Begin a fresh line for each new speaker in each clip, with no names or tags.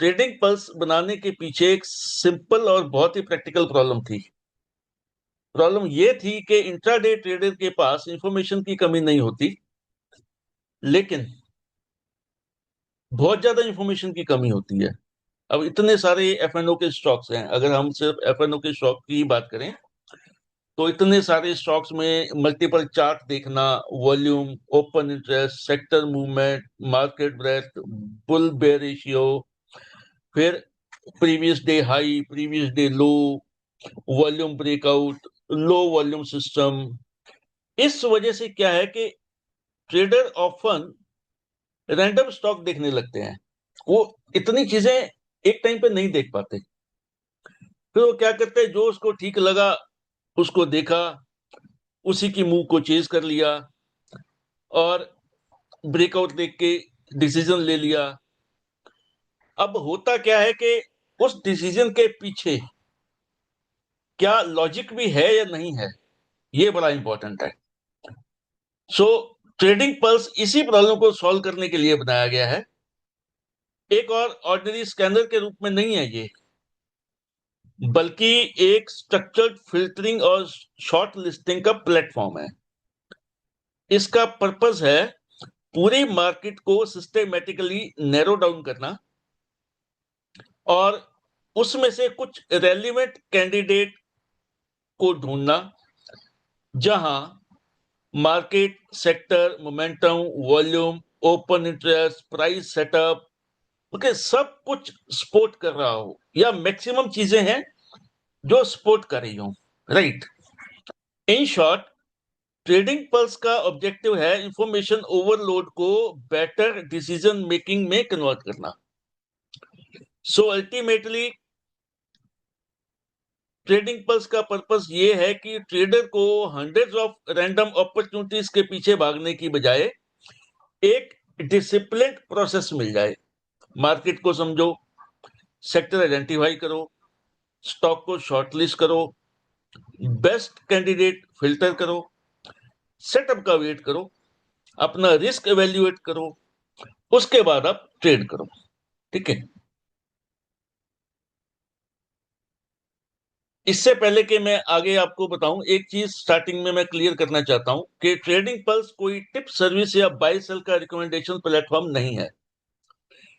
Trading pulse बनाने के पीछे एक सिंपल और बहुत ही प्रैक्टिकल प्रॉब्लम थी। प्रॉब्लम ये थी कि इंट्राडे ट्रेडर के पास इंफॉर्मेशन की कमी नहीं होती, लेकिन बहुत ज्यादा इंफॉर्मेशन की कमी होती है। अब इतने सारे एफएनओ के स्टॉक्स हैं, अगर हम सिर्फ एफएनओ के स्टॉक की बात करें तो इतने सारे स्टॉक्स में मल्टीपल चार्ट देखना, volume, open interest, sector movement, market breadth, bull bear ratio, फिर previous day high, previous day low, volume breakout, low volume system. इस वजह से क्या है कि ट्रेडर ऑफन रैंडम स्टॉक देखने लगते हैं। वो इतनी चीजें एक टाइम पे नहीं देख पाते। फिर वो क्या करते हैं, जो उसको ठीक लगा उसको देखा, उसी की मूव को चेज कर लिया और ब्रेकआउट देख के डिसीजन ले लिया। अब होता क्या है कि उस डिसीजन के पीछे क्या लॉजिक भी है या नहीं है, ये बड़ा इंपॉर्टेंट है। सो ट्रेडिंग पल्स इसी प्रॉब्लम को सॉल्व करने के लिए बनाया गया है। एक और ऑर्डिनरी स्कैनर के रूप में नहीं है ये, बल्कि एक स्ट्रक्चर्ड फिल्टरिंग और शॉर्ट लिस्टिंग का प्लेटफॉर्म है। इसका पर्पस है पूरी मार्केट को सिस्टेमेटिकली नैरो डाउन करना और उसमें से कुछ रेलिवेंट कैंडिडेट को ढूंढना, जहां market, sector, momentum, volume, open interest, price setup, okay, सब कुछ सपोर्ट कर रहा हो या मैक्सिमम चीजें हैं जो सपोर्ट कर रही हो, right. In short, trading pulse का ऑब्जेक्टिव है इंफॉर्मेशन ओवरलोड को बेटर डिसीजन मेकिंग में कन्वर्ट करना। सो अल्टीमेटली ट्रेडिंग पल्स का पर्पस ये है कि ट्रेडर को हंड्रेड्स ऑफ रैंडम अपॉर्चुनिटीज के पीछे भागने की बजाय एक डिसिप्लिन प्रोसेस मिल जाए। मार्केट को समझो, सेक्टर आइडेंटिफाई करो, स्टॉक को शॉर्टलिस्ट करो, बेस्ट कैंडिडेट फिल्टर करो, सेटअप का वेट करो, अपना रिस्क एवेल्युएट करो, उसके बाद आप ट्रेड करो। ठीक है। इससे पहले कि मैं आगे आपको बताऊं, एक चीज स्टार्टिंग में मैं क्लियर करना चाहता हूं कि ट्रेडिंग पल्स कोई टिप, सर्विस या बाय सेल का रिकमेंडेशन प्लेटफॉर्म नहीं है।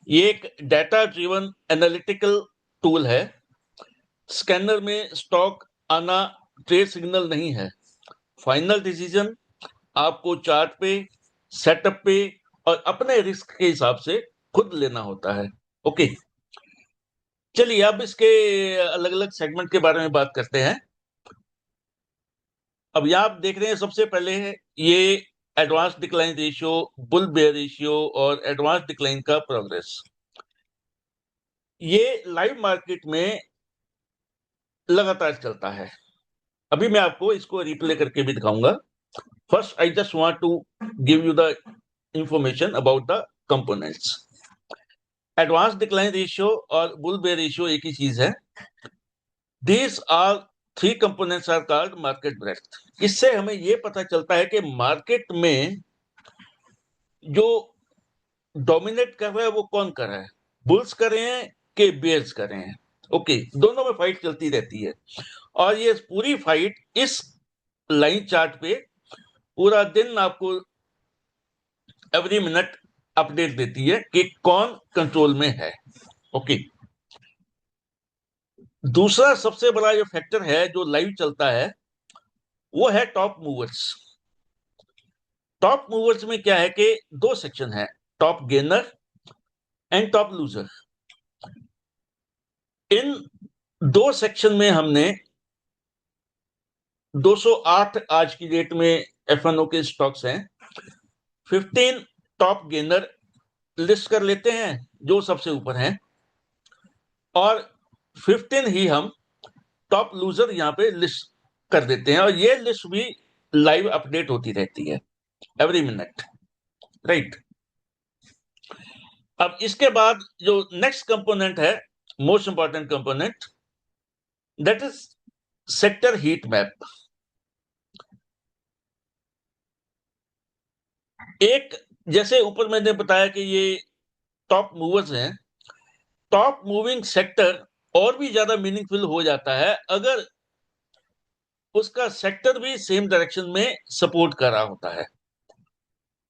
ये एक डाटा ड्रिवन एनालिटिकल टूल है। स्कैनर में स्टॉक आना ट्रेड सिग्नल नहीं है। फाइनल डिसीजन आपको चार्ट पे, सेटअप पे और अपने रिस्क के हिसाब से खुद लेना होता है। ओके, चलिए अब इसके अलग अलग सेगमेंट के बारे में बात करते हैं। अब यहाँ आप देख रहे हैं, सबसे पहले है ये advance decline ratio, bull bear ratio और एडवांस डिक्लाइन का प्रोग्रेस। ये लाइव मार्केट में लगातार चलता है। अभी मैं आपको इसको रिप्ले करके भी दिखाऊंगा। First I just want to give you the information about the components. Advance decline ratio और बुल बेयर रेशियो एक ही चीज है। These are three components are called market breadth। इससे हमें यह पता चलता है कि मार्केट में जो डोमिनेट कर रहा है वो कौन कर रहा है, बुल्स कर रहे हैं कि बेयर्स कर रहे हैं। ओके, दोनों में फाइट चलती रहती है और ये पूरी फाइट इस लाइन चार्ट पे पूरा दिन आपको एवरी मिनट अपडेट देती है कि कौन कंट्रोल में है। ओके, दूसरा सबसे बड़ा जो फैक्टर है जो लाइव चलता है वो है टॉप मूवर्स। टॉप मूवर्स में क्या है कि दो सेक्शन है, top gainer and top loser. इन दो सेक्शन में हमने 208 आज की डेट में एफएनओ के स्टॉक्स हैं। 15 टॉप गेनर लिस्ट कर लेते हैं जो सबसे ऊपर हैं, और 15 ही हम टॉप लूजर यहां पे लिस्ट कर देते हैं, और ये लिस्ट भी लाइव अपडेट होती रहती है एवरी मिनट, राइट। अब इसके बाद जो नेक्स्ट कंपोनेंट है, most important component, that is sector heat map. एक, जैसे ऊपर मैंने बताया कि ये टॉप मूवर्स हैं, टॉप मूविंग सेक्टर और भी ज्यादा मीनिंगफुल हो जाता है अगर उसका सेक्टर भी सेम डायरेक्शन में सपोर्ट कर रहा होता है।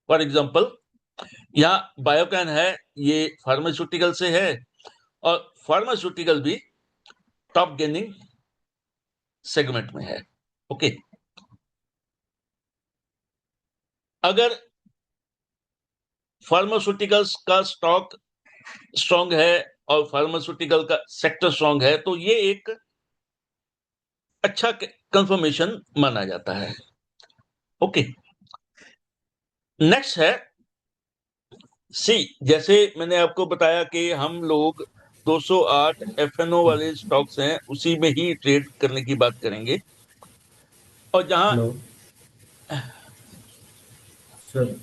फॉर एग्जाम्पल, यहाँ बायोकैन है, ये फार्मास्यूटिकल से है, और फार्मास्यूटिकल भी टॉप गेनिंग सेगमेंट में है। ओके, अगर फार्मास्यूटिकल्स का स्टॉक स्ट्रांग है और फार्मास्यूटिकल का सेक्टर स्ट्रांग है तो ये एक अच्छा कंफर्मेशन माना जाता है। ओके, नेक्स्ट है सी। जैसे मैंने आपको बताया कि हम लोग 208 एफएनओ वाले स्टॉक्स हैं उसी में ही ट्रेड करने की बात करेंगे, और जहां
hello sir.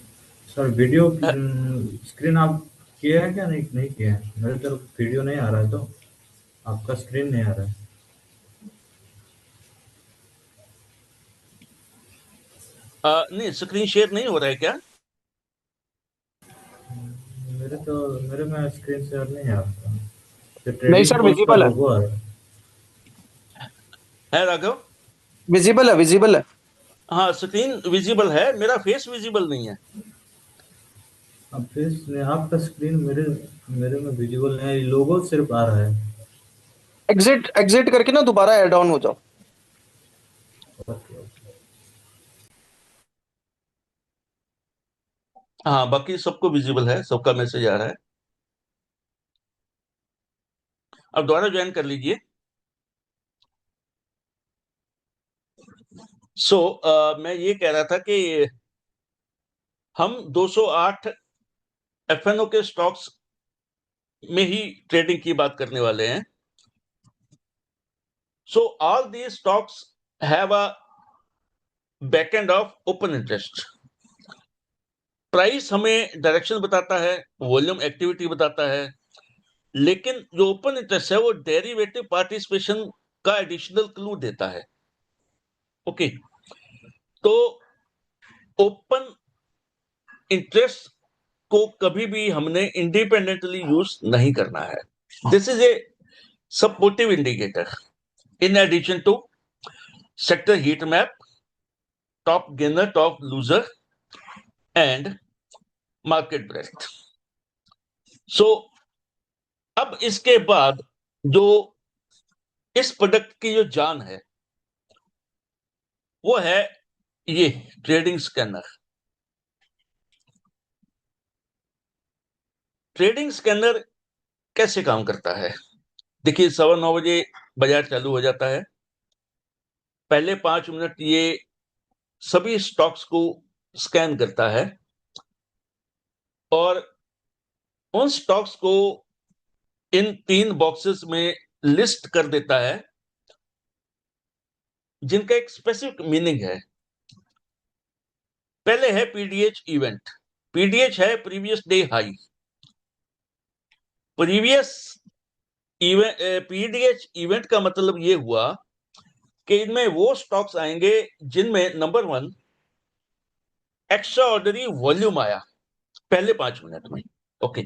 Sir video screen आप किए हैं क्या? नहीं नहीं किए हैं, मेरे तरफ वीडियो नहीं आ रहा है, तो आपका स्क्रीन नहीं आ रहा है।
नहीं, स्क्रीन शेयर नहीं हो रहा है क्या?
मेरे में स्क्रीन शेयर नहीं आ रहा। तो
नहीं
ट्रेडिंग
सर,
पोस्ट का
विजिबल है।
लोगो आ रहा है।
है राघव?
विजिबल है, विजिबल है।
हाँ, स्क्रीन विजिबल है, मेरा फेस विजिबल नहीं है।
अब फेस में आपका स्क्रीन मेरे मेरे में विजिबल है, लोगो सिर्फ आ रहा है।
एग्जिट एग्जिट करके ना दोबारा ऐड ऑन हो जाओ।
Okay okay.
हाँ, बाकी सबको विजिबल है, सबका मैसेज आ रहा है। अब दोबारा ज्वाइन कर लीजिए। मैं ये कह रहा था कि हम 208 एफएनओ के स्टॉक्स में ही ट्रेडिंग की बात करने वाले हैं। So all these stocks have a back end of open interest. Price हमें डायरेक्शन बताता है, वॉल्यूम एक्टिविटी बताता है, लेकिन जो ओपन इंटरेस्ट है वो डेरिवेटिव पार्टिसिपेशन का एडिशनल क्लू देता है। ओके, तो ओपन इंटरेस्ट को कभी भी हमने इंडिपेंडेंटली यूज नहीं करना है। This is a supportive indicator in addition to sector heat map, top gainer, top loser and market breadth. So अब इसके बाद जो इस प्रोडक्ट की जो जान है वो है ये ट्रेडिंग स्कैनर। ट्रेडिंग स्कैनर कैसे काम करता है? देखिए, 9:15 बजे बाजार चालू हो जाता है। पहले 5 मिनट ये सभी स्टॉक्स को स्कैन करता है और उन स्टॉक्स को इन 3 बॉक्सेस में लिस्ट कर देता है जिनका एक स्पेसिफिक मीनिंग है। पहले है पीडीएच इवेंट। पीडीएच है previous day high. Previous PDH event का मतलब ये हुआ कि इनमें वो स्टॉक्स आएंगे जिनमें नंबर 1 एक्स्ट्रा ऑर्डनरी वॉल्यूम आया पहले 5 मिनट में। ओके,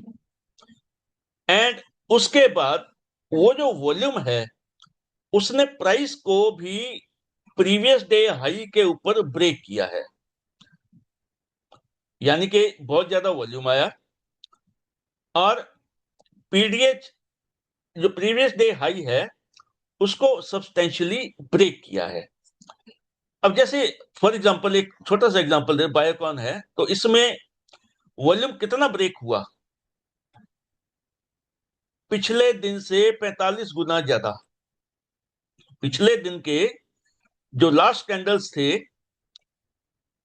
एंड उसके बाद वो जो वॉल्यूम है उसने प्राइस को भी प्रीवियस डे हाई के ऊपर ब्रेक किया है, यानी कि बहुत ज्यादा वॉल्यूम आया और पीडीएच जो प्रीवियस डे हाई है उसको सब्सटेंशियली ब्रेक किया है। अब जैसे फॉर एग्जांपल एक छोटा सा एग्जांपल दे, बायोकॉन है, तो इसमें वॉल्यूम कितना ब्रेक हुआ? पिछले दिन से 45 गुना ज्यादा। पिछले दिन के जो लास्ट कैंडल्स थे,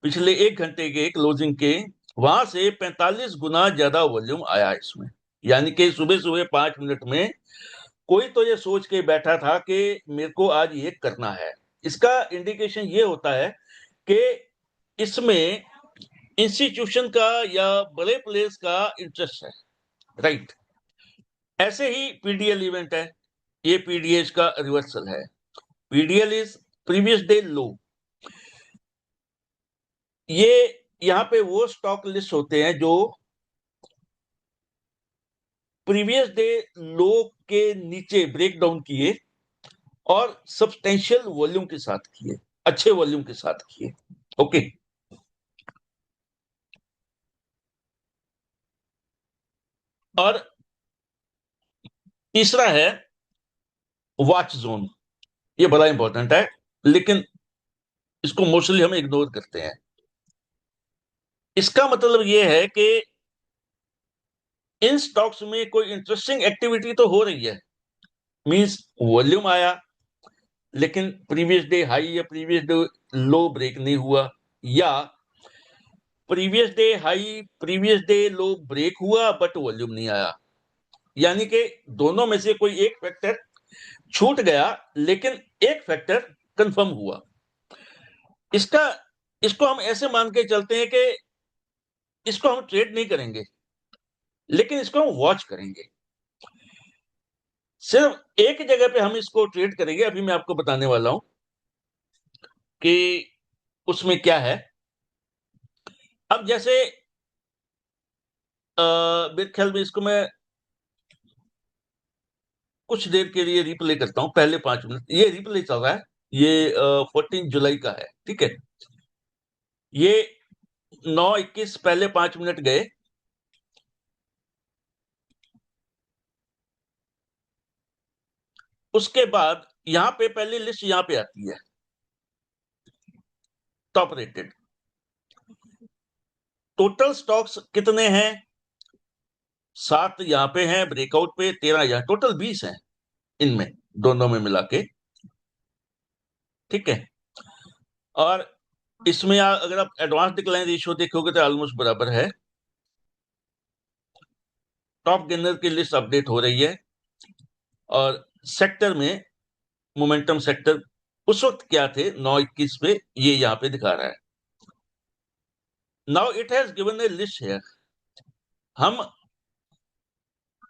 पिछले 1 घंटे के क्लोजिंग के, वहां से 45 गुना ज्यादा वॉल्यूम आया इसमें। यानी कि सुबह सुबह 5 मिनट में कोई तो ये सोच के बैठा था कि मेरे को आज ये करना है। इसका इंडिकेशन ये होता है कि इसमें इंस्टीट्यूशन का या बड़े प्लेयर्स का इंटरेस्ट है, राइट? ऐसे ही पीडीएल इवेंट है, ये पीडीएच का रिवर्सल है। पीडीएल इज प्रीवियस डे लो। ये यहाँ पे वो स्टॉक लिस्ट होते हैं जो प्रीवियस डे लो के नीचे ब्रेक डाउन किए और सब्सटेंशियल वॉल्यूम के साथ किए, अच्छे वॉल्यूम के साथ किए। ओके, और तीसरा है वॉच जोन। ये बड़ा इंपॉर्टेंट है, लेकिन इसको मोस्टली हम इग्नोर करते हैं। इसका मतलब ये है कि इन स्टॉक्स में कोई इंटरेस्टिंग एक्टिविटी तो हो रही है, मींस वॉल्यूम आया लेकिन प्रीवियस डे हाई या प्रीवियस डे लो ब्रेक नहीं हुआ, या previous day high previous day low break हुआ बट वॉल्यूम नहीं आया। यानी कि दोनों में से कोई एक फैक्टर छूट गया लेकिन एक फैक्टर कंफर्म हुआ। इसको हम ऐसे मान के चलते हैं कि इसको हम ट्रेड नहीं करेंगे, लेकिन इसको हम वॉच करेंगे। सिर्फ एक जगह पे हम इसको ट्रेड करेंगे, अभी मैं आपको बताने वाला हूं कि उसमें क्या है। अब जैसे मेरे ख्याल में इसको मैं कुछ देर के लिए रिप्ले करता हूं, पहले 5 मिनट। ये रिप्ले चल रहा है, ये 14 जुलाई का है, ठीक है। ये 9:21 पहले 5 मिनट गए, उसके बाद यहां पे पहली लिस्ट यहां पे आती है, टॉप रेटेड। टोटल स्टॉक्स कितने हैं? 7 यहां पे हैं ब्रेकआउट पे, 13 यहां, टोटल 20 हैं इनमें, दोनों में मिला के, ठीक है। और इसमें अगर आप एडवांस डिक्लाइन रेशियो देखोगे तो ऑलमोस्ट बराबर है। टॉप गेनर की लिस्ट अपडेट हो रही है, और सेक्टर में मोमेंटम सेक्टर उस वक्त क्या थे 9:21 पे, ये यहां पे दिखा रहा है। Now it has given A list here. हम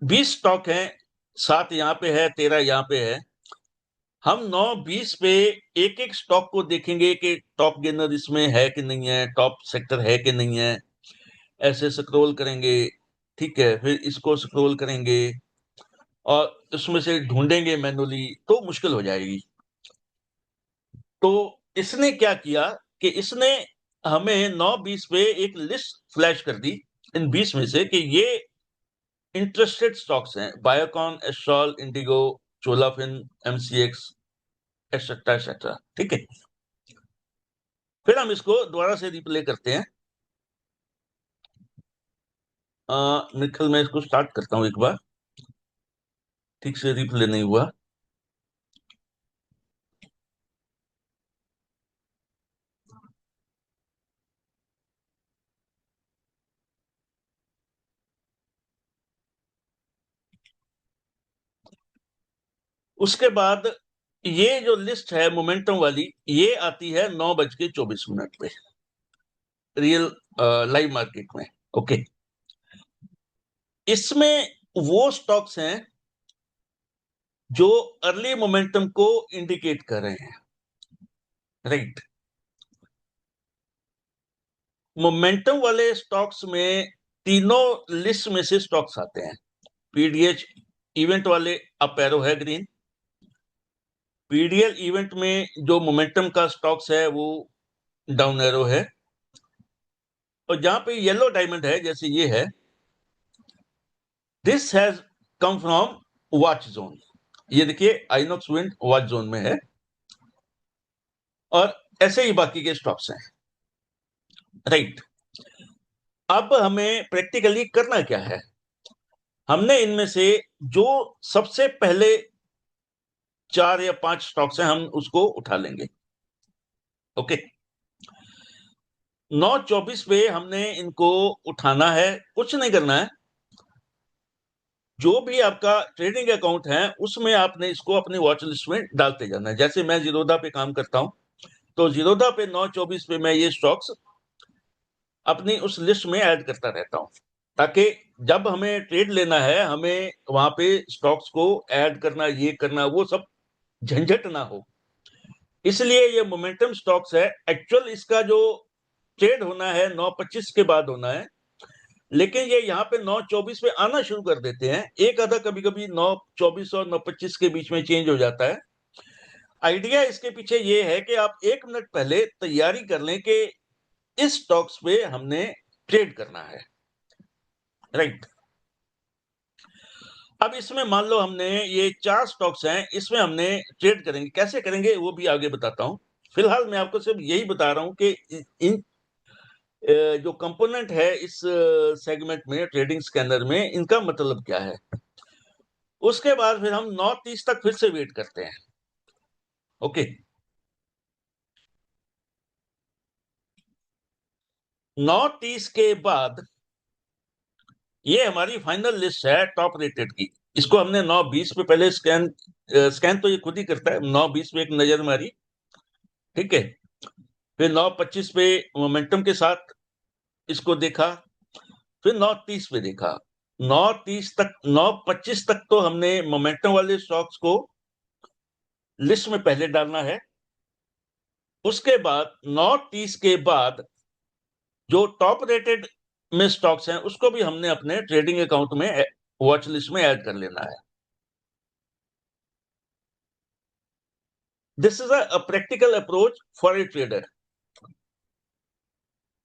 20 स्टॉक हैं, 7 यहां पे है, 13 यहां पे है। हम 9:20 पे एक एक स्टॉक को देखेंगे कि टॉप गेनर इसमें है कि नहीं है, टॉप सेक्टर है कि नहीं है। ऐसे स्क्रॉल करेंगे, ठीक है, फिर इसको स्क्रॉल करेंगे और इसमें से ढूंढेंगे मैनुअली तो मुश्किल हो जाएगी। तो इसने क्या किया कि इसने हमें 9:20 पे एक लिस्ट फ्लैश कर दी इन 20 में से कि ये इंटरेस्टेड स्टॉक्स हैं, Biocon, Astral, IndiGo, Cholafin, MCX, etcetera etcetera, ठीक है। फिर हम इसको दोबारा से रिप्ले करते हैं। निखिल, मैं इसको स्टार्ट करता हूं एक बार, ठीक से रिप्ले नहीं हुआ। उसके बाद ये जो लिस्ट है मोमेंटम वाली, ये आती है 9:24 पे रियल लाइव मार्केट में। ओके, इसमें वो स्टॉक्स हैं जो अर्ली मोमेंटम को इंडिकेट कर रहे हैं, राइट। मोमेंटम वाले स्टॉक्स में तीनों लिस्ट में से स्टॉक्स आते हैं। पीडीएच इवेंट वाले अप एरो है ग्रीन, पीडीएल इवेंट में जो मोमेंटम का स्टॉक्स है वो डाउन एरो है, और जहां पे येलो डायमंड है जैसे ये है, this has come from watch zone. ये देखिए आइनॉक्स विंड वॉच जोन में है, और ऐसे ही बाकी के स्टॉक्स हैं, राइट। अब हमें प्रैक्टिकली करना क्या है? हमने इनमें से जो सबसे पहले 4 या 5 स्टॉक्स हैं हम उसको उठा लेंगे। ओके, 9:24 पे हमने इनको उठाना है, कुछ नहीं करना है। जो भी आपका ट्रेडिंग अकाउंट है उसमें आपने इसको अपनी वॉच लिस्ट में डालते जाना है। जैसे मैं जीरोधा पे काम करता हूं, तो जीरोधा पे 9:24 पे मैं ये स्टॉक्स अपनी उस लिस्ट में ऐड करता रहता हूं, ताकि जब हमें ट्रेड लेना है हमें वहां पे स्टॉक्स को ऐड करना, ये करना, वो सब झंझट ना हो। इसलिए ये मोमेंटम स्टॉक्स है। एक्चुअल इसका जो ट्रेड होना है 9:25 के बाद होना है, लेकिन ये यहाँ पे 9:24 पे आना शुरू कर देते हैं, एक आधा कभी कभी 9:24 और 9:25 के बीच में चेंज हो जाता है। आइडिया इसके पीछे ये है कि आप 1 मिनट पहले तैयारी कर लें कि इस स्टॉक्स पे हमने ट्रेड करना है, राइट। अब इसमें मान लो हमने ये 4 स्टॉक्स हैं, इसमें हमने ट्रेड करेंगे, कैसे करेंगे वो भी आगे बताता हूं। फिलहाल मैं आपको सिर्फ यही बता रहा हूं कि इन जो कंपोनेंट है इस सेगमेंट में, ट्रेडिंग स्कैनर में, इनका मतलब क्या है। उसके बाद फिर हम 9:30 तक फिर से वेट करते हैं। ओके, 9:30 के बाद ये हमारी फाइनल लिस्ट है टॉप रेटेड की। इसको हमने 9:20 पे पहले स्कैन तो ये खुद ही करता है, 9:20 पे एक नजर मारी, ठीक है। फिर 9:25 पे मोमेंटम के साथ इसको देखा, फिर 9:30 पे देखा। 9:30 तक, 9:25 तक तो हमने मोमेंटम वाले स्टॉक्स को लिस्ट में पहले डालना है। उसके बाद 9:30 के बाद जो टॉप रेटेड में स्टॉक्स हैं उसको भी हमने अपने ट्रेडिंग अकाउंट में, वॉच लिस्ट में ऐड कर लेना है। This is a practical approach for a trader.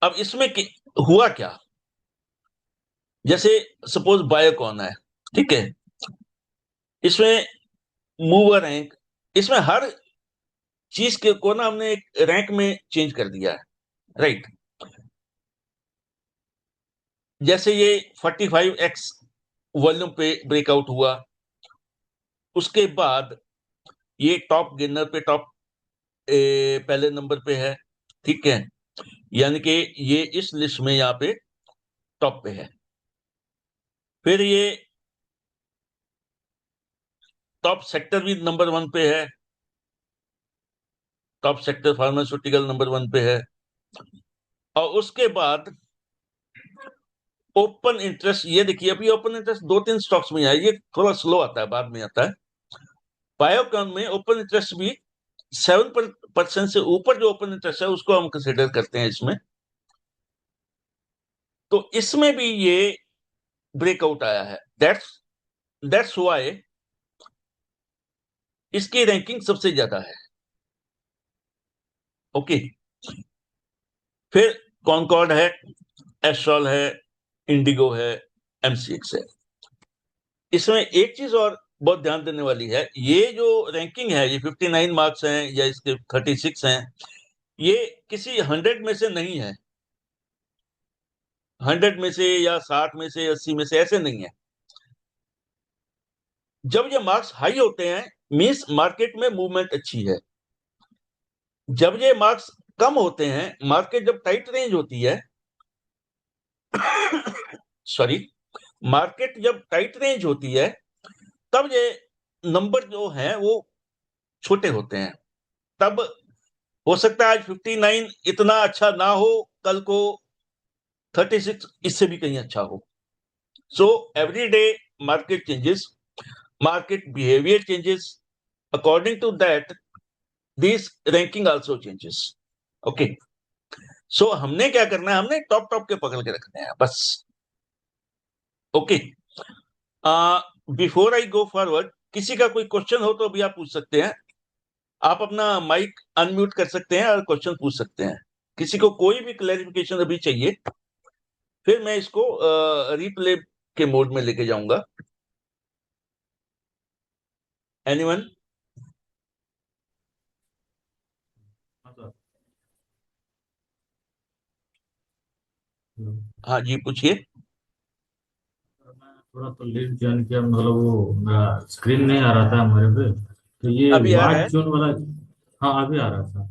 अब इसमें हुआ क्या, जैसे सपोज बायोकॉन है, ठीक है, इसमें मूवर रैंक, इसमें हर चीज के को ना हमने एक रैंक में चेंज कर दिया है, राइट। जैसे ये 45x वॉल्यूम पे ब्रेकआउट हुआ, उसके बाद ये टॉप गेनर पे टॉप पहले नंबर पे है, ठीक है, यानी कि ये इस लिस्ट में यहाँ पे टॉप पे है। फिर ये टॉप सेक्टर भी नंबर 1 पे है, टॉप सेक्टर फार्मास्यूटिकल नंबर 1 पे है। और उसके बाद ओपन इंटरेस्ट, ये देखिए अभी ओपन इंटरेस्ट 2-3 स्टॉक्स में है, ये थोड़ा स्लो आता है, बाद में आता है। बायोकॉन में ओपन इंटरेस्ट भी 7% से ऊपर जो ओपन इंटरेस्ट है उसको हम कंसिडर करते हैं इसमें। तो इसमें भी ये ब्रेकआउट आया है, दैट्स व्हाई इसकी रैंकिंग सबसे ज्यादा है। ओके, फिर कॉनकॉर्ड है, एस्ट्रॉल है, इंडिगो है, एमसीएक्स है। इसमें एक चीज और बहुत ध्यान देने वाली है, ये जो रैंकिंग है, ये 59 मार्क्स हैं या इसके 36 हैं, ये किसी 100 में से नहीं है, 100 में से या 60 में से 80 में से, ऐसे नहीं है। जब ये मार्क्स हाई होते हैं मींस मार्केट में मूवमेंट अच्छी है। जब ये मार्क्स कम होते हैं, मार्केट जब टाइट रेंज होती है सॉरी, मार्केट जब टाइट रेंज होती है तब ये नंबर जो है वो छोटे होते हैं। तब हो सकता है आज 59 इतना अच्छा ना हो, कल को 36 इससे भी कहीं अच्छा हो। So every day market changes, market behaviour changes, according to that this ranking also changes. Okay, so हमने क्या करना है, हमने टॉप टॉप के पकड़ के रखने हैं बस। Okay, before I go forward, किसी का कोई क्वेश्चन हो तो भी आप पूछ सकते हैं। आप अपना माइक अनम्यूट कर सकते हैं और क्वेश्चन पूछ सकते हैं। किसी को कोई भी क्लैरिफिकेशन अभी चाहिए, फिर मैं इसको रिप्ले के मोड में लेके जाऊंगा। एनीवन?
हाँ सर।
हाँ जी, पूछिए।
मैं थोड़ा तो लेट ज्वाइन किया, मतलब वो मेरा स्क्रीन नहीं आ रहा था हमारे पे, तो ये
अभी आ रहा
वाच
है?
जोन वाला। हाँ अभी आ रहा था।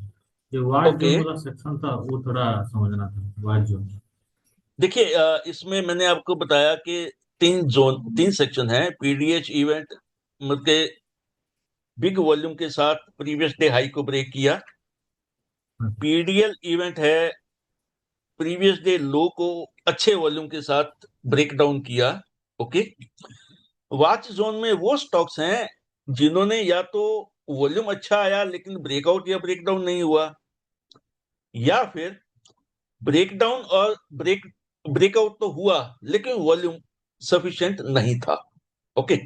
ये वाच
ओके,
जोन वाला सेक्शन था, वो थोड़ा समझना था, वाच जोन।
देखिए इसमें मैंने आपको बताया कि 3 सेक्शन है। पीडीएच इवेंट मतलब के बिग वॉल्यूम के साथ प्रीवियस डे हाई को ब्रेक किया। पीडीएल इवेंट है, प्रीवियस डे लो को अच्छे वॉल्यूम के साथ ब्रेक डाउन किया। ओके, वॉच जोन में वो स्टॉक्स हैं जिन्होंने या तो वॉल्यूम अच्छा आया लेकिन ब्रेकआउट या ब्रेकडाउन नहीं हुआ, या फिर ब्रेकडाउन और ब्रेक ब्रेकआउट तो हुआ लेकिन वॉल्यूम सफिशिएंट नहीं था। ओके,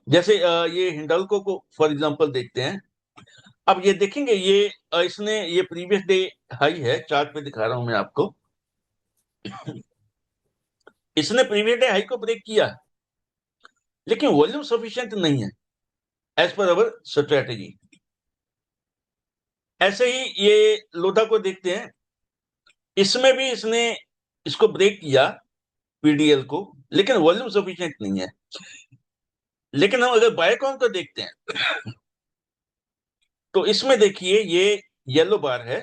जैसे ये हिंडाल्को को फॉर एग्जांपल देखते हैं। अब ये देखेंगे ये इसने ये प्रीवियस डे हाई है, चार्ट पे दिखा रहा हूं मैं आपको। इसने प्रीवियस डे हाई को ब्रेक किया लेकिन वॉल्यूम सफिशिएंट नहीं है एज पर अवर स्ट्रेटेजी। ऐसे ही ये लोधा को देखते हैं, इसमें भी इसने इसको ब्रेक किया पीडीएल को, लेकिन वॉल्यूम सफिशिएंट नहीं है। लेकिन हम अगर बायोकॉन को देखते हैं तो इसमें देखिए ये येलो बार है।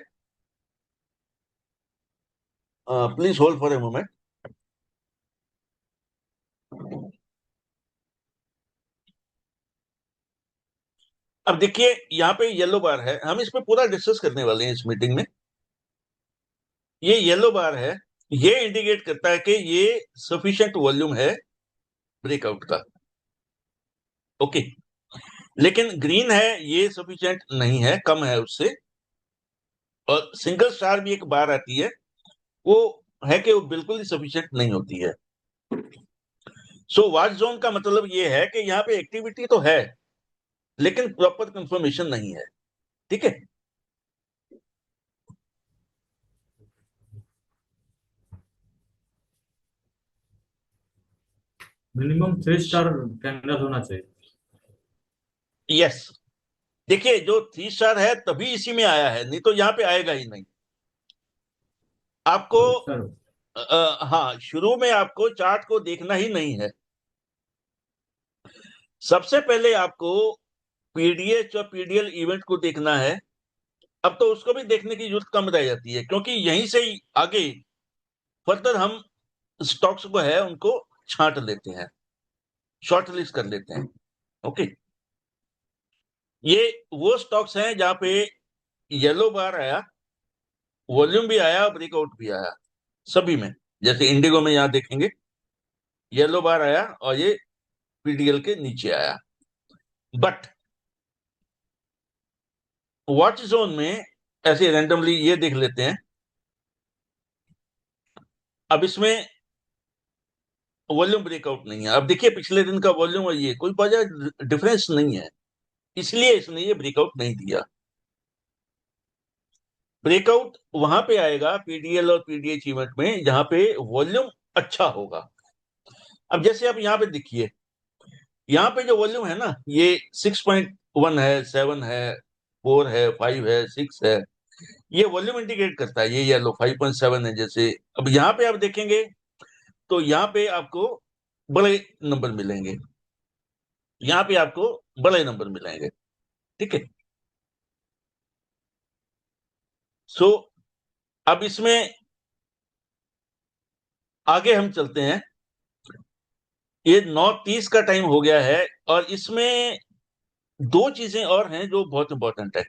Please hold for a moment. अब देखिए यहाँ पे येलो बार है, हम इस पे पूरा डिस्कस करने वाले हैं इस मीटिंग में। ये येलो बार है, ये इंडिकेट करता है कि ये सफिशिएंट वॉल्यूम है ब्रेकआउट का। ओके, लेकिन ग्रीन है ये सफिशिएंट नहीं है, कम है उससे। और सिंगल स्टार भी एक बार आती है, वो है कि वो बिल्कुल ही सफिशिएंट नहीं होती है। सो वॉच जोन का मतलब ये है कि यहाँ पे एक्टिविटी तो है लेकिन प्रॉपर कंफर्मेशन नहीं है। ठीक है,
मिनिमम 3 स्टार कैंडल होना चाहिए।
यस। देखिए जो 3 स्टार है तभी इसी में आया है, नहीं तो यहाँ पे आएगा ही नहीं। आपको
सर
हाँ, शुरू में आपको चार्ट को देखना ही नहीं है। सबसे पहले आपको पीडीएच और पीडीएल इवेंट को देखना है। अब तो उसको भी देखने की जरूरत कम रह जाती है, क्योंकि यहीं से ही आगे फर्दर हम स्टॉक्स को है उनको छांट लेते हैं, शॉर्ट लिस्ट कर लेते हैं। ओके, ये वो स्टॉक्स हैं जहां पे येलो बार आया, वॉल्यूम भी आया, ब्रेकआउट भी आया सभी में। जैसे इंडिगो में यहां देखेंगे येलो बार आया और ये पीडीएल के नीचे आया। बट वॉच जोन में ऐसे रैंडमली ये देख लेते हैं। अब इसमें वॉल्यूम ब्रेकआउट नहीं है। अब देखिए पिछले दिन का वॉल्यूम और ये कोई वजह डिफरेंस नहीं है, इसलिए इसने ये ब्रेकआउट नहीं दिया। ब्रेकआउट वहां पे आएगा पीडीएल और पीडीएच इवेंट में जहां पे वॉल्यूम अच्छा होगा। अब जैसे आप यहाँ पे देखिए, यहाँ पे जो वॉल्यूम है ना, ये 6.1 है, 7 है, 4 है, 5 है, 6 है। ये वॉल्यूम इंडिकेट करता है। ये येलो 5.7 है। जैसे अब यहाँ पे आप देखेंगे तो यहाँ पे आपको बड़े नंबर मिलेंगे, यहाँ पे आपको बड़े नंबर मिलेंगे। ठीक है, सो अब इसमें आगे हम चलते हैं। ये 9:30 का टाइम हो गया है और इसमें दो चीजें और हैं जो बहुत इंपॉर्टेंट है।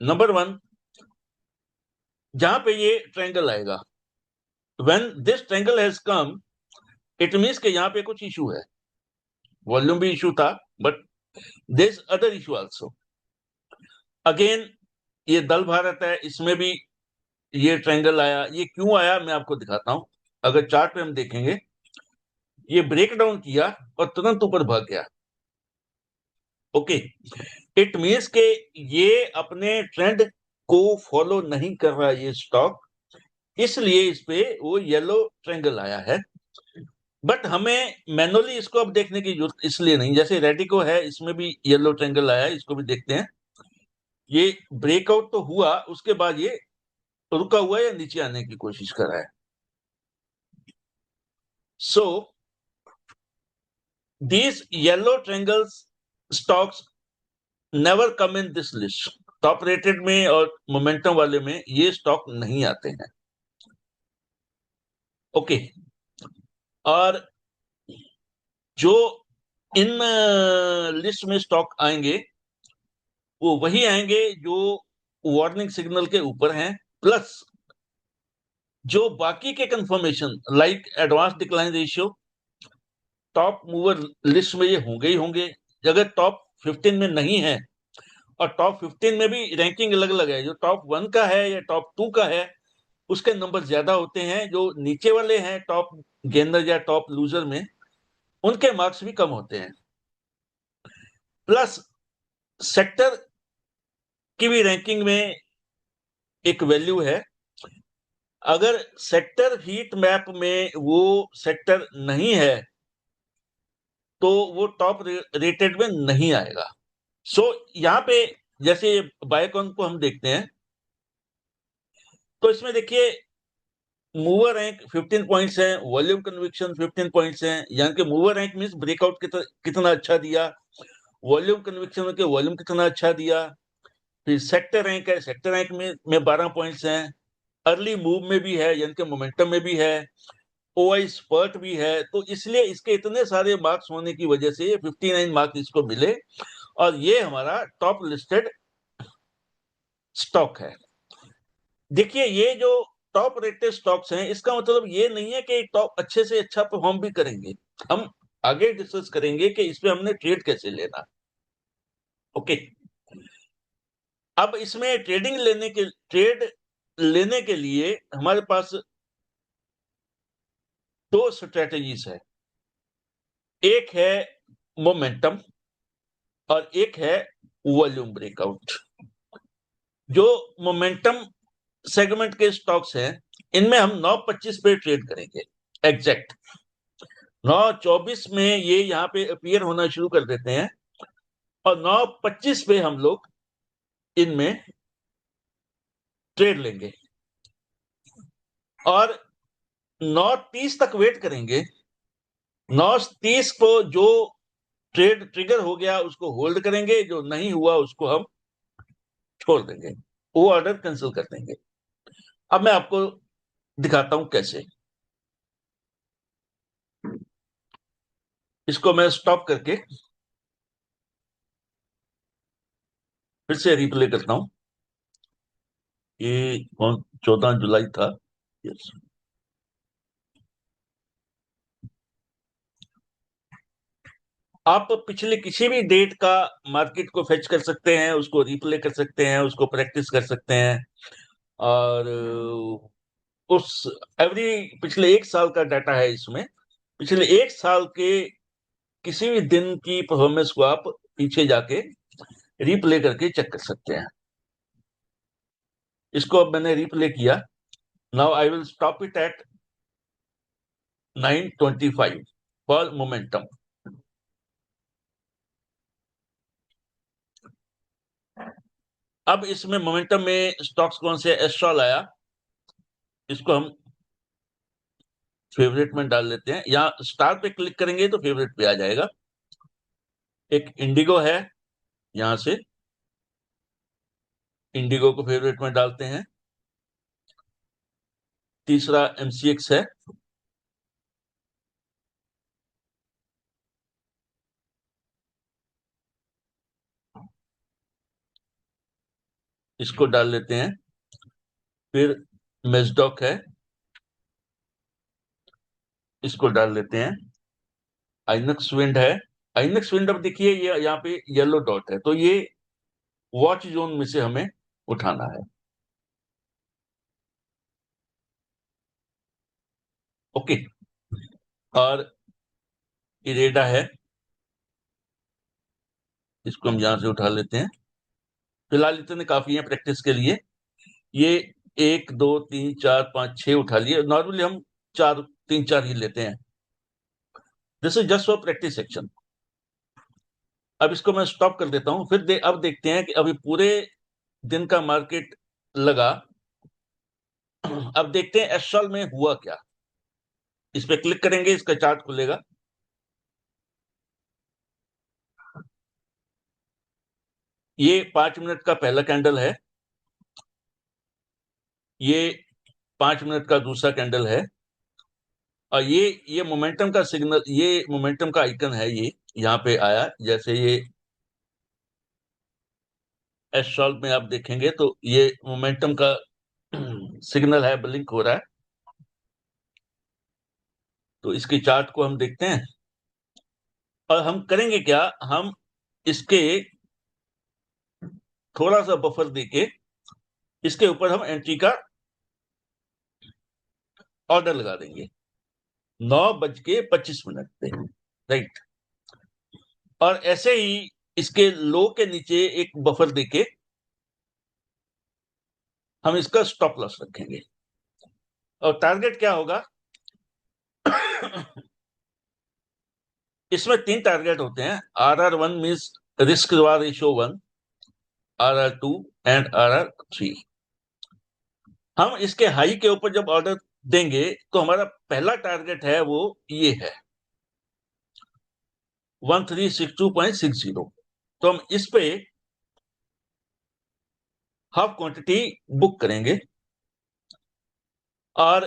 नंबर वन, जहां पे ये ट्रायंगल आएगा, when this triangle has come, it means कि यहाँ पे कुछ इशू है। वॉल्यूम भी इशू था, but this other issue also. Again ये दल भारत है, इसमें भी ये ट्रायंगल आया। ये क्यों आया मैं आपको दिखाता हूं। अगर चार्ट पे हम देखेंगे, ये ब्रेक डाउन किया और तुरंत ऊपर भाग गया। ओके, इट मींस के ये अपने ट्रेंड को फॉलो नहीं कर रहा ये स्टॉक, इसलिए इस पे वो येलो ट्रायंगल आया है। बट हमें मैनुअली इसको अब देखने की जरूरत इसलिए नहीं। जैसे रेडिको है, इसमें भी येलो ट्रायंगल आया है, इसको भी देखते हैं। ये ब्रेकआउट तो हुआ, उसके बाद ये रुका हुआ है या नीचे आने की कोशिश कर रहा है। सो these yellow triangles stocks never come in this list। Top rated में और मोमेंटम वाले में ये स्टॉक नहीं आते हैं। ओके, और जो इन लिस्ट में स्टॉक आएंगे वो वही आएंगे जो वार्निंग सिग्नल के ऊपर हैं, प्लस जो बाकी के confirmation like advance decline ratio top mover list में ये होंगे ही होंगे। अगर टॉप 15 में नहीं है, और टॉप 15 में भी रैंकिंग अलग अलग है, जो टॉप 1 का है या टॉप 2 का है, उसके नंबर ज्यादा होते हैं। जो नीचे वाले हैं टॉप गेंदर या टॉप लूजर में, उनके मार्क्स भी कम होते हैं। प्लस सेक्टर की भी रैंकिंग में एक वैल्यू है। अगर सेक्टर हीट मैप में वो सेक्टर नहीं है तो वो टॉप रेटेड में नहीं आएगा। सो यहाँ पे जैसे बायोकॉन को हम देखते हैं तो इसमें देखिए मूवर रैंक 15 पॉइंट्स है, वॉल्यूम कन्विक्शन 15 पॉइंट्स हैं। यानी कि मूवर रैंक मींस ब्रेकआउट कितना अच्छा दिया, वॉल्यूम कन्विक्शन में वॉल्यूम कितना अच्छा दिया। फिर सेक्टर रैंक है, सेक्टर रैंक में 12 पॉइंट्स हैं। अर्ली मूव में भी है, यानी कि मोमेंटम में भी है, ओआई स्पर्ट भी है। तो इसलिए इसके इतने सारे मार्क्स होने की वजह से 59 मार्क्स इसको मिले और ये हमारा टॉप लिस्टेड स्टॉक है। देखिए ये जो टॉप रेटेड स्टॉक्स हैं, इसका मतलब ये नहीं है कि टॉप अच्छे से अच्छा परफॉर्म भी करेंगे। हम आगे डिस्कस करेंगे कि इस पे हमने ट्रेड कैसे लेना। ओके, अब इसमें ट्रेड लेने के लिए हमारे पास दो स्ट्रेटेजीज है। एक है मोमेंटम और एक है वॉल्यूम ब्रेकआउट। जो मोमेंटम सेगमेंट के स्टॉक्स हैं, इनमें हम 9:25 पे ट्रेड करेंगे। एग्जैक्ट 9:24 में ये यहाँ पे अपीयर होना शुरू कर देते हैं और 9:25 पे हम लोग इनमें ट्रेड लेंगे और 9:30 तक वेट करेंगे। 9:30 को जो ट्रेड ट्रिगर हो गया उसको होल्ड करेंगे, जो नहीं हुआ उसको हम छोड़ देंगे, वो ऑर्डर कैंसिल कर देंगे। अब मैं आपको दिखाता हूं कैसे। इसको मैं स्टॉप करके फिर से रिप्ले करता हूं। ये कौन 14 जुलाई था। यस, आप पिछले किसी भी डेट का मार्केट को फेच कर सकते हैं, उसको रिप्ले कर सकते हैं, उसको प्रैक्टिस कर सकते हैं और उस एवरी पिछले 1 साल का डाटा है इसमें। पिछले 1 साल के किसी भी दिन की परफॉर्मेंस को आप पीछे जाके रिप्ले करके चेक कर सकते हैं। इसको अब मैंने रिप्ले किया। Now I will stop it at 9:25 for momentum. अब इसमें मोमेंटम में स्टॉक्स कौन से? एस्ट्रॉल आया, इसको हम फेवरेट में डाल लेते हैं। यहाँ स्टार पे क्लिक करेंगे तो फेवरेट पे आ जाएगा। एक इंडिगो है, यहां से इंडिगो को फेवरेट में डालते हैं। तीसरा एमसीएक्स है, इसको डाल लेते हैं। फिर मेजडॉक है, इसको डाल लेते हैं। आइनक्स विंड है। आइनक्स विंड अब देखिए ये यहाँ पे येलो डॉट है, तो ये वॉच जोन में से हमें उठाना है। ओके, और इरेडा है, इसको हम यहां से उठा लेते हैं। फिलहाल इतने काफी है प्रैक्टिस के लिए। ये 1 2 3 4 5 6 उठा लिए। नॉर्मली हम 3 4 ही लेते हैं। This is just for practice section. अब इसको मैं स्टॉप कर देता हूं। फिर अब देखते हैं कि अभी पूरे दिन का मार्केट लगा। अब देखते हैं एस्ट्रॉल में हुआ क्या। इस पे क्लिक करेंगे, इसका चार्ट खुलेगा। ये 5 मिनट का पहला कैंडल है, ये 5 मिनट का दूसरा कैंडल है और ये मोमेंटम का सिग्नल, ये मोमेंटम का आइकन है। ये यहाँ पे आया, जैसे ये एस्ट्रॉल में आप देखेंगे तो ये मोमेंटम का सिग्नल है, ब्लिंक हो रहा है। तो इसके चार्ट को हम देखते हैं और हम करेंगे क्या, हम इसके थोड़ा सा बफर देके इसके ऊपर हम एंट्री का ऑर्डर लगा देंगे 9:25 पे, राइट। और ऐसे ही इसके लो के नीचे एक बफर देके हम इसका स्टॉप लॉस रखेंगे। और टारगेट क्या होगा? इसमें 3 टारगेट होते हैं। RR1 means risk reward ratio 1, RR2 and RR3। हम इसके हाई के ऊपर जब ऑर्डर देंगे तो हमारा पहला टारगेट है वो ये है 1362.60। तो हम इस पे हाफ क्वांटिटी बुक करेंगे और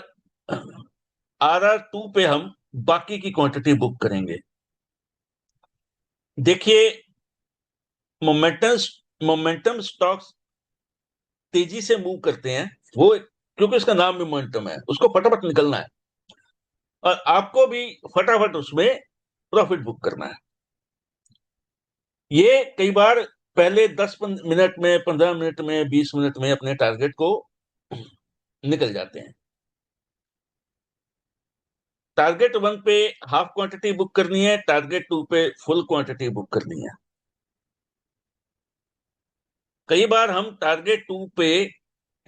RR2 पे हम बाकी की क्वांटिटी बुक करेंगे। देखिए, मोमेंटम स्टॉक्स तेजी से मूव करते हैं, वो क्योंकि इसका नाम भी मोमेंटम है, उसको फटाफट निकलना है और आपको भी फटाफट उसमें प्रॉफिट बुक करना है। ये कई बार पहले 10 मिनट में, 15 मिनट में, 20 मिनट में अपने टारगेट को निकल जाते हैं। टारगेट 1 पे हाफ क्वांटिटी बुक करनी है, टारगेट 2 पे फुल क्वांटिटी बुक करनी है। कई बार हम टारगेट 2 पे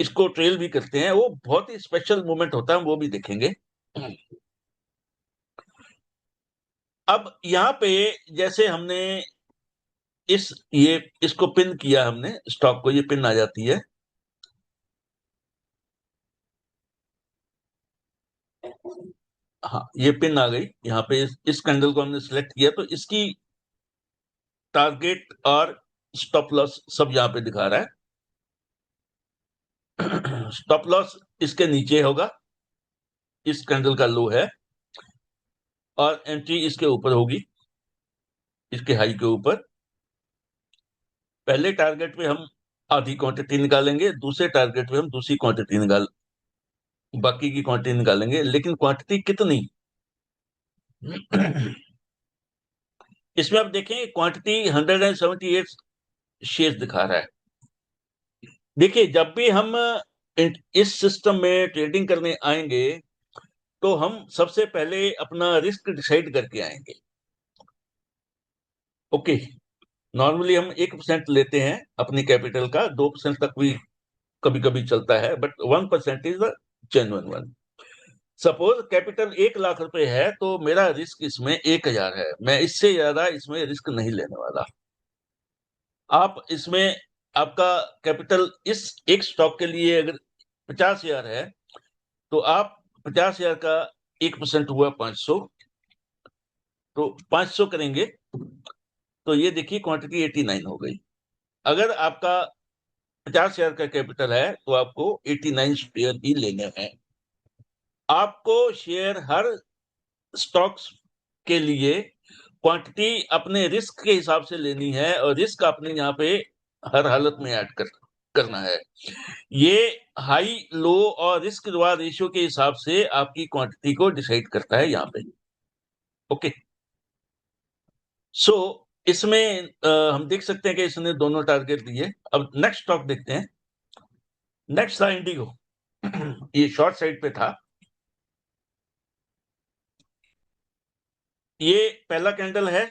इसको ट्रेल भी करते हैं, वो बहुत ही स्पेशल मोमेंट होता है, वो भी देखेंगे। अब यहां पे जैसे हमने इसको पिन किया, हमने स्टॉक को, ये पिन आ जाती है। हाँ, ये पिन आ गई यहाँ पे। इस कैंडल को हमने सिलेक्ट किया तो इसकी टारगेट और स्टॉप लॉस सब यहाँ पे दिखा रहा है। स्टॉप लॉस इसके नीचे होगा, इस कैंडल का लो है, और एंट्री इसके ऊपर होगी, इसके हाई के ऊपर। पहले टारगेट पे हम आधी क्वांटिटी निकालेंगे, दूसरे टारगेट पे हम दूसरी क्वांटिटी बाकी की क्वांटिटी निकालेंगे। लेकिन क्वांटिटी कितनी? इसमें आप देखें क्वांटिटी 178 शेयर दिखा रहा है। देखिए, जब भी हम इस सिस्टम में ट्रेडिंग करने आएंगे तो हम सबसे पहले अपना रिस्क डिसाइड करके आएंगे। ओके, नॉर्मली हम 1% लेते हैं अपनी कैपिटल का, 2% तक भी कभी कभी चलता है, but 1% is the genuine one. Suppose capital 1 lakh रुपए है तो मेरा रिस्क इसमें 1000 है, मैं इससे ज्यादा इसमें रिस्क नहीं लेने वाला। आप इसमें आपका कैपिटल इस एक स्टॉक के लिए अगर 50,000 है तो आप 50,000 का 1% हुआ 500, तो 500 करेंगे तो ये देखिए क्वांटिटी 89 हो गई। अगर आपका 50,000 का कैपिटल है तो आपको 89 शेयर ही लेने हैं। आपको शेयर हर स्टॉक्स के लिए क्वांटिटी अपने रिस्क के हिसाब से लेनी है और रिस्क आपने यहाँ पे हर हालत में ऐड करना है। ये हाई, लो और रिस्क रिवार्ड रेशियो के हिसाब से आपकी क्वांटिटी को डिसाइड करता है यहाँ पे। ओके, सो इसमें हम देख सकते हैं कि इसने दोनों टारगेट दिए। अब नेक्स्ट स्टॉक देखते हैं। नेक्स्ट था इंडिगो। ये शॉर्ट साइड पे था। ये पहला कैंडल है,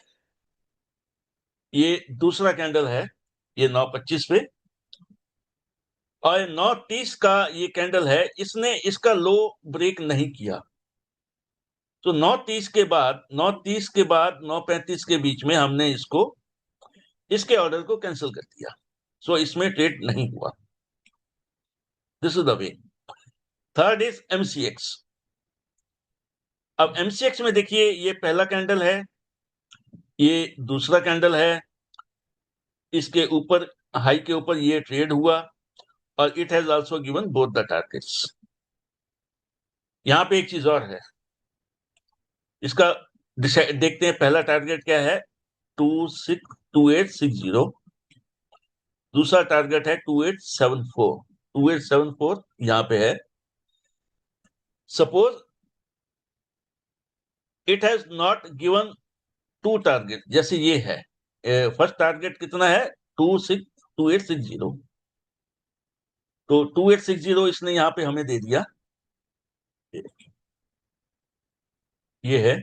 ये दूसरा कैंडल है, ये 9:25 पे, और 9:30 का ये कैंडल है। इसने इसका लो ब्रेक नहीं किया, तो 9:30 के बाद 9:35 के बीच में हमने इसके ऑर्डर को कैंसिल कर दिया। सो इसमें ट्रेड नहीं हुआ। This is the way. Third is MCX। अब MCX में देखिए, ये पहला कैंडल है, ये दूसरा कैंडल है, इसके ऊपर हाई के ऊपर ये ट्रेड हुआ और it has also given both the targets. यहां पे एक चीज और है, इसका देखते हैं। पहला टारगेट क्या है? 2860। दूसरा टारगेट है 2874। 2874 यहां पे है। Suppose it has not given 2 target, जैसे ये है। फर्स्ट टारगेट कितना है? 2860। तो 2860 इसने यहां पे हमें दे दिया। ये है,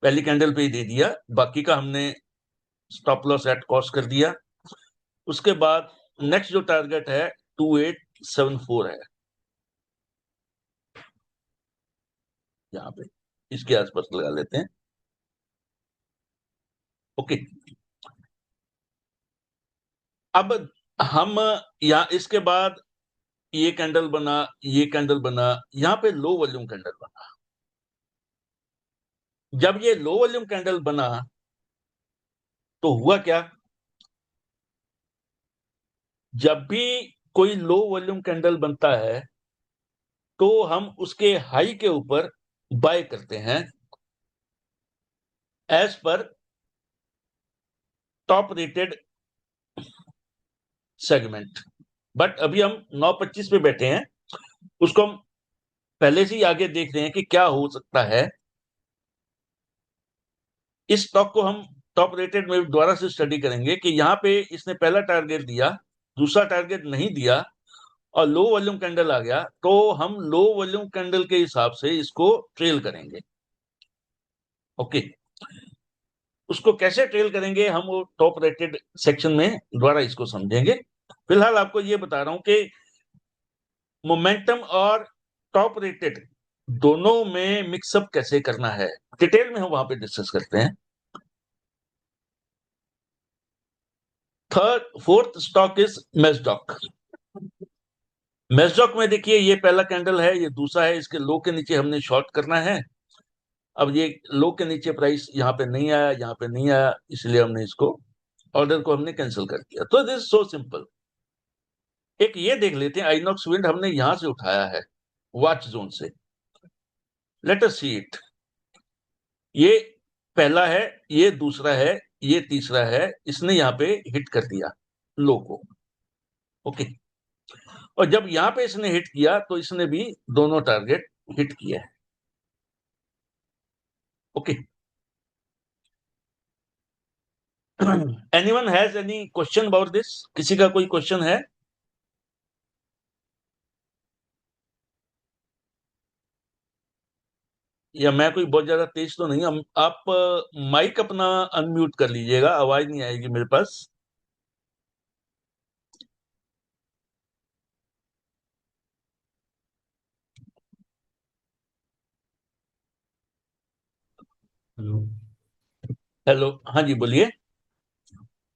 पहली कैंडल पे ही दे दिया, बाकी का हमने स्टॉप लॉस एट कॉस्ट कर दिया। उसके बाद नेक्स्ट जो टारगेट है 2874 है, यहाँ पे इसके आसपास लगा लेते हैं। ओके, अब हम यहाँ इसके बाद ये कैंडल बना, ये कैंडल बना, यहाँ पे लो वॉल्यूम कैंडल बना। जब ये लो वॉल्यूम कैंडल बना तो हुआ क्या, जब भी कोई लो वॉल्यूम कैंडल बनता है तो हम उसके हाई के ऊपर बाय करते हैं as per top rated segment. But अभी हम 925 पे बैठे हैं, उसको हम पहले से ही आगे देख रहे हैं कि क्या हो सकता है। इस स्टॉक को हम टॉप रेटेड में दोबारा से स्टडी करेंगे कि यहाँ पे इसने पहला टारगेट दिया, दूसरा टारगेट नहीं दिया और लो वॉल्यूम कैंडल आ गया, तो हम लो वॉल्यूम कैंडल के हिसाब से इसको ट्रेल करेंगे। ओके, उसको कैसे ट्रेल करेंगे हम वो टॉप रेटेड सेक्शन में दोबारा इसको समझेंगे। फिलहाल आपको ये बता रहा हूं कि मोमेंटम और टॉप रेटेड दोनों में मिक्सअप कैसे करना है, डिटेल में हम वहां पे डिस्कस करते हैं। Fourth stock is Mazdock. Mazdock में देखिए ये पहला कैंडल है, ये दूसरा है, इसके लो के नीचे हमने शॉर्ट करना है। अब ये लो के नीचे प्राइस यहाँ पे नहीं आया, यहाँ पे नहीं आया, इसलिए हमने इसको ऑर्डर को हमने कैंसिल कर दिया। तो दिस सो सिंपल। एक ये देख लेते हैं, आइनॉक्स विंड हमने यहां से उठाया है वॉच जोन से। Late us see it. ये पहला है, ये दूसरा है, ये तीसरा है, इसने यहाँ पे हिट कर दिया लो को। ओके, और जब यहां पे इसने हिट किया तो इसने भी दोनों टारगेट हिट किया है। Okay, anyone has any question about this? किसी का कोई क्वेश्चन है? या मैं कोई बहुत ज्यादा तेज तो नहीं? आप माइक अपना अनम्यूट कर लीजिएगा, आवाज नहीं आएगी मेरे पास।
हेलो।
हेलो, हाँ जी बोलिए।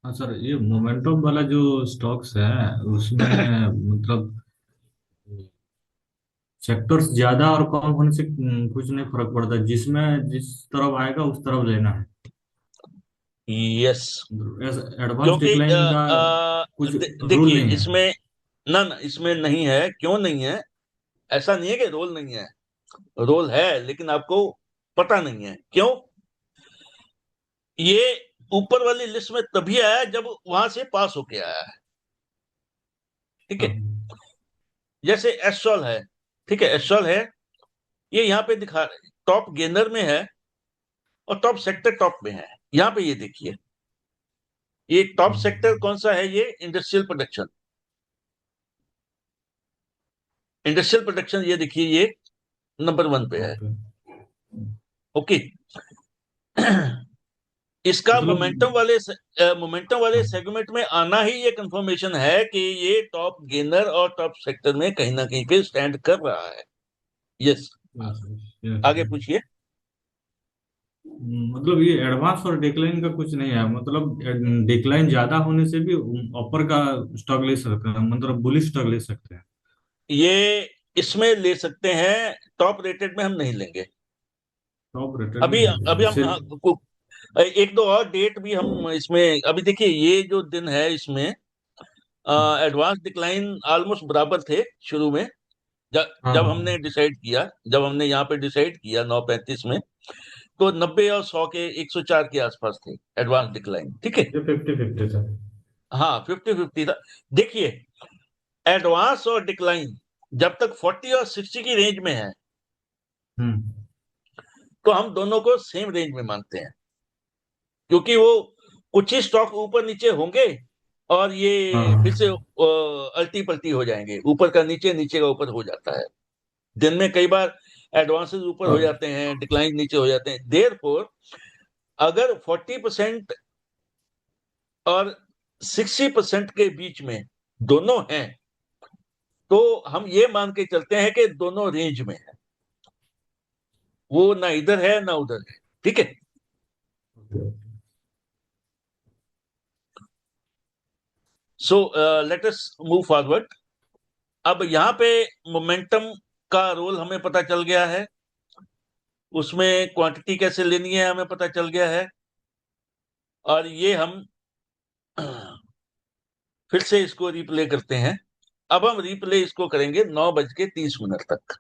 हाँ सर, ये मोमेंटम वाला जो स्टॉक्स है उसमें मतलब सेक्टर्स ज्यादा और कम होने से कुछ नहीं फर्क पड़ता, जिसमें जिस तरफ आएगा उस तरफ लेना है।
यस,
एडवांस
क्योंकि
डिक्लाइन का कुछ रूल
देखिए
नहीं है।
इसमें ना इसमें नहीं है। क्यों नहीं है? ऐसा नहीं है कि रोल नहीं है, रोल है, लेकिन आपको पता नहीं है क्यों। ये ऊपर वाली लिस्ट में तभी आया जब वहां से पास होके आया है। ठीक
हाँ।
है, जैसे एस्ट्रॉल है, ठीक है, एस्ट्रॉल है, ये यहाँ पे दिखा टॉप गेनर में है और टॉप सेक्टर टॉप में है। यहाँ पे ये देखिए, ये टॉप सेक्टर कौन सा है? ये इंडस्ट्रियल प्रोडक्शन। इंडस्ट्रियल प्रोडक्शन ये देखिए, ये नंबर 1 पे है।
ओके।
ओके, इसका
मतलब
मोमेंटम वाले सेगमेंट में आना ही ये कंफर्मेशन है कि ये टॉप गेनर और टॉप सेक्टर में कहीं ना कहीं पे स्टैंड कर रहा है। यस,
यस, यस,
आगे पूछिए।
मतलब ये एडवांस और डिक्लाइन का कुछ नहीं है, मतलब डिक्लाइन ज्यादा होने से भी ऊपर का स्टॉक ले सकते हैं, मतलब बुलिश स्टॉक ले सकते हैं।
ये इसमें ले सकते हैं, टॉप रेटेड में हम नहीं लेंगे।
टॉप रेटेड में
अभी
नहीं
अभी
लेंगे
हम
सिर्फ।
एक दो और डेट भी हम इसमें, अभी देखिए ये जो दिन है इसमें एडवांस डिक्लाइन ऑलमोस्ट बराबर थे शुरू में।
हाँ,
जब
हाँ।
हमने डिसाइड किया, जब हमने यहाँ पे डिसाइड किया 9:35 में, तो 90 और 100 के 104 के आसपास थे एडवांस डिक्लाइन। ठीक है,
ये 50-50 था।
हाँ 50-50 था। देखिए, एडवांस और डिक्लाइन जब तक 40 और 60 की रेंज में है
हम्म।
तो हम दोनों को सेम रेंज में मानते हैं, क्योंकि वो कुछ ही स्टॉक ऊपर नीचे होंगे और
हाँ,
ये फिर से
हाँ।
अल्टी पल्टी हो जाएंगे, ऊपर का नीचे, नीचे का ऊपर हो जाता है। दिन में कई बार एडवांसेस ऊपर हो जाते हैं, डिक्लाइन नीचे हो जाते हैं। देयरफॉर अगर 40% और 60% के बीच में दोनों हैं, तो हम ये मान के चलते हैं कि दोनों रेंज में है, वो ना इधर है ना उधर है। ठीक है, सो लेट अस मूव फॉरवर्ड। अब यहां पे मोमेंटम का रोल हमें पता चल गया है, उसमें क्वांटिटी कैसे लेनी है हमें पता चल गया है, और ये हम फिर से इसको रिप्ले करते हैं। अब हम रिप्ले इसको करेंगे 9:30 तक।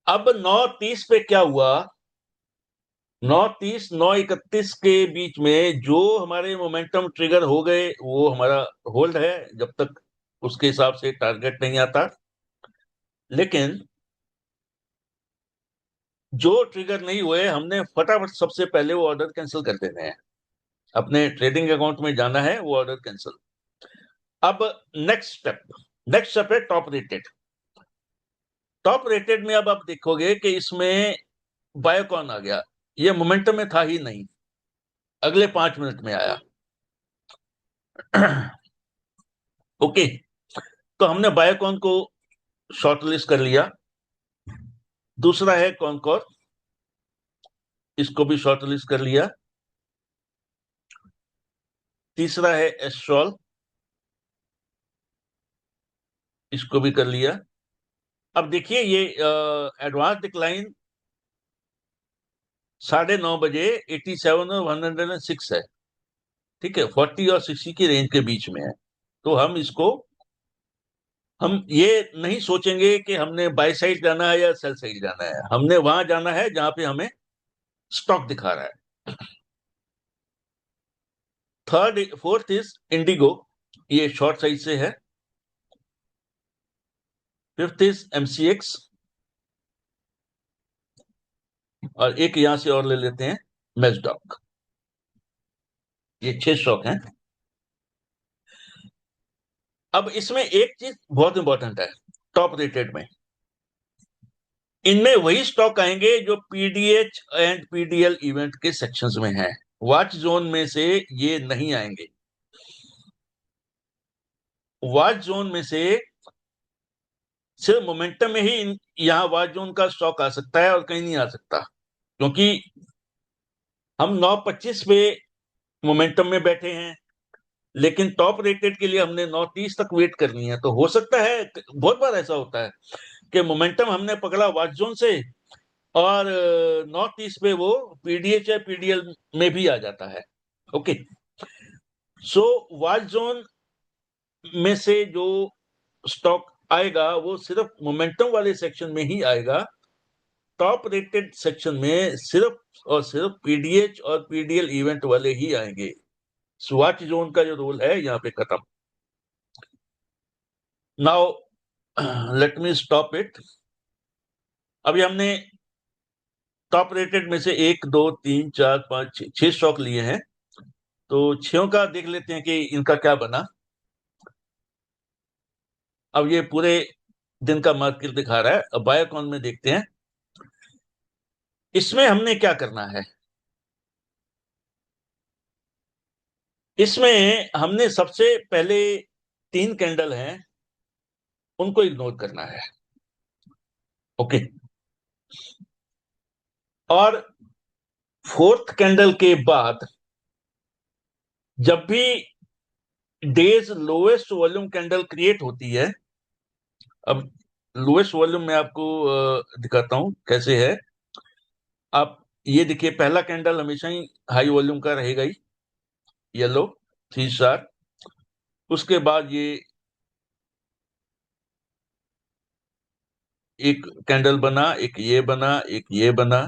अब 9:30 पे क्या हुआ, 9:30 9:31 के बीच में जो हमारे मोमेंटम ट्रिगर हो गए वो हमारा होल्ड है जब तक उसके हिसाब से टारगेट नहीं आता। लेकिन जो ट्रिगर नहीं हुए, हमने फटाफट सबसे पहले वो ऑर्डर कैंसिल कर देने हैं, अपने ट्रेडिंग अकाउंट में जाना है, वो ऑर्डर कैंसिल। अब नेक्स्ट स्टेप है टॉप रेटेड। टॉप रेटेड में अब आप देखोगे कि इसमें बायोकॉन आ गया, ये मोमेंटम में था ही नहीं, अगले 5 मिनट में आया। ओके, तो हमने बायोकॉन को शॉर्टलिस्ट कर लिया। दूसरा है कॉनकॉर, इसको भी शॉर्टलिस्ट कर लिया। तीसरा है एस्ट्रॉल, इसको भी कर लिया। अब देखिए ये एडवांस डिक्लाइन 9:30 बजे 87 और 106 है। ठीक है, 40 और 60 की रेंज के बीच में है। तो हम ये नहीं सोचेंगे कि हमने बाय साइड जाना है या सेल साइड जाना है, हमने वहां जाना है जहां पे हमें स्टॉक दिखा रहा है। फोर्थ इज इंडिगो, ये शॉर्ट साइड से है। फिफ्थ इज एमसीएक्स, और एक यहां से और ले लेते हैं मेजडॉक। ये 6 स्टॉक हैं। अब इसमें एक चीज बहुत इंपॉर्टेंट है, टॉप रेटेड में इनमें वही स्टॉक आएंगे जो पीडीएच एंड पीडीएल इवेंट के सेक्शंस में हैं। वॉच जोन में से ये नहीं आएंगे। वॉच जोन में से सिर्फ मोमेंटम में ही यहाँ वॉच जोन का स्टॉक आ सकता है और कहीं नहीं आ सकता, क्योंकि हम 9:25 पे मोमेंटम में बैठे हैं, लेकिन टॉप रेटेड के लिए हमने 9:30 तक वेट करनी है। तो हो सकता है, बहुत बार ऐसा होता है कि मोमेंटम हमने पकड़ा वॉच जोन से, और 9:30 पे वो पीडीएच या पीडीएल में भी आ जाता है। ओके, सो वॉच जोन में से जो स्टॉक आएगा वो सिर्फ मोमेंटम वाले सेक्शन में ही आएगा। टॉप रेटेड सेक्शन में सिर्फ और सिर्फ पीडीएच और पीडीएल इवेंट वाले ही आएंगे। वॉच जोन का जो रोल है यहाँ पे खत्म। Now let me stop it. अभी हमने टॉप रेटेड में से 1 2 3 4 5 6 स्टॉक लिए हैं, तो 6 का देख लेते हैं कि इनका क्या बना। अब ये पूरे दिन का मार्केट दिखा रहा है। अब बायोकॉन में देखते हैं, इसमें हमने क्या करना है। इसमें हमने सबसे पहले 3 कैंडल हैं, उनको इग्नोर करना है। ओके, और फोर्थ कैंडल के बाद जब भी days lowest volume candle create होती है, अब लोएस्ट वॉल्यूम में आपको दिखाता हूं कैसे है। आप ये देखिए, पहला कैंडल हमेशा ही हाई वॉल्यूम का रहेगा ही, येलो 3 स्टार। उसके बाद ये एक कैंडल बना, एक ये बना, एक ये बना,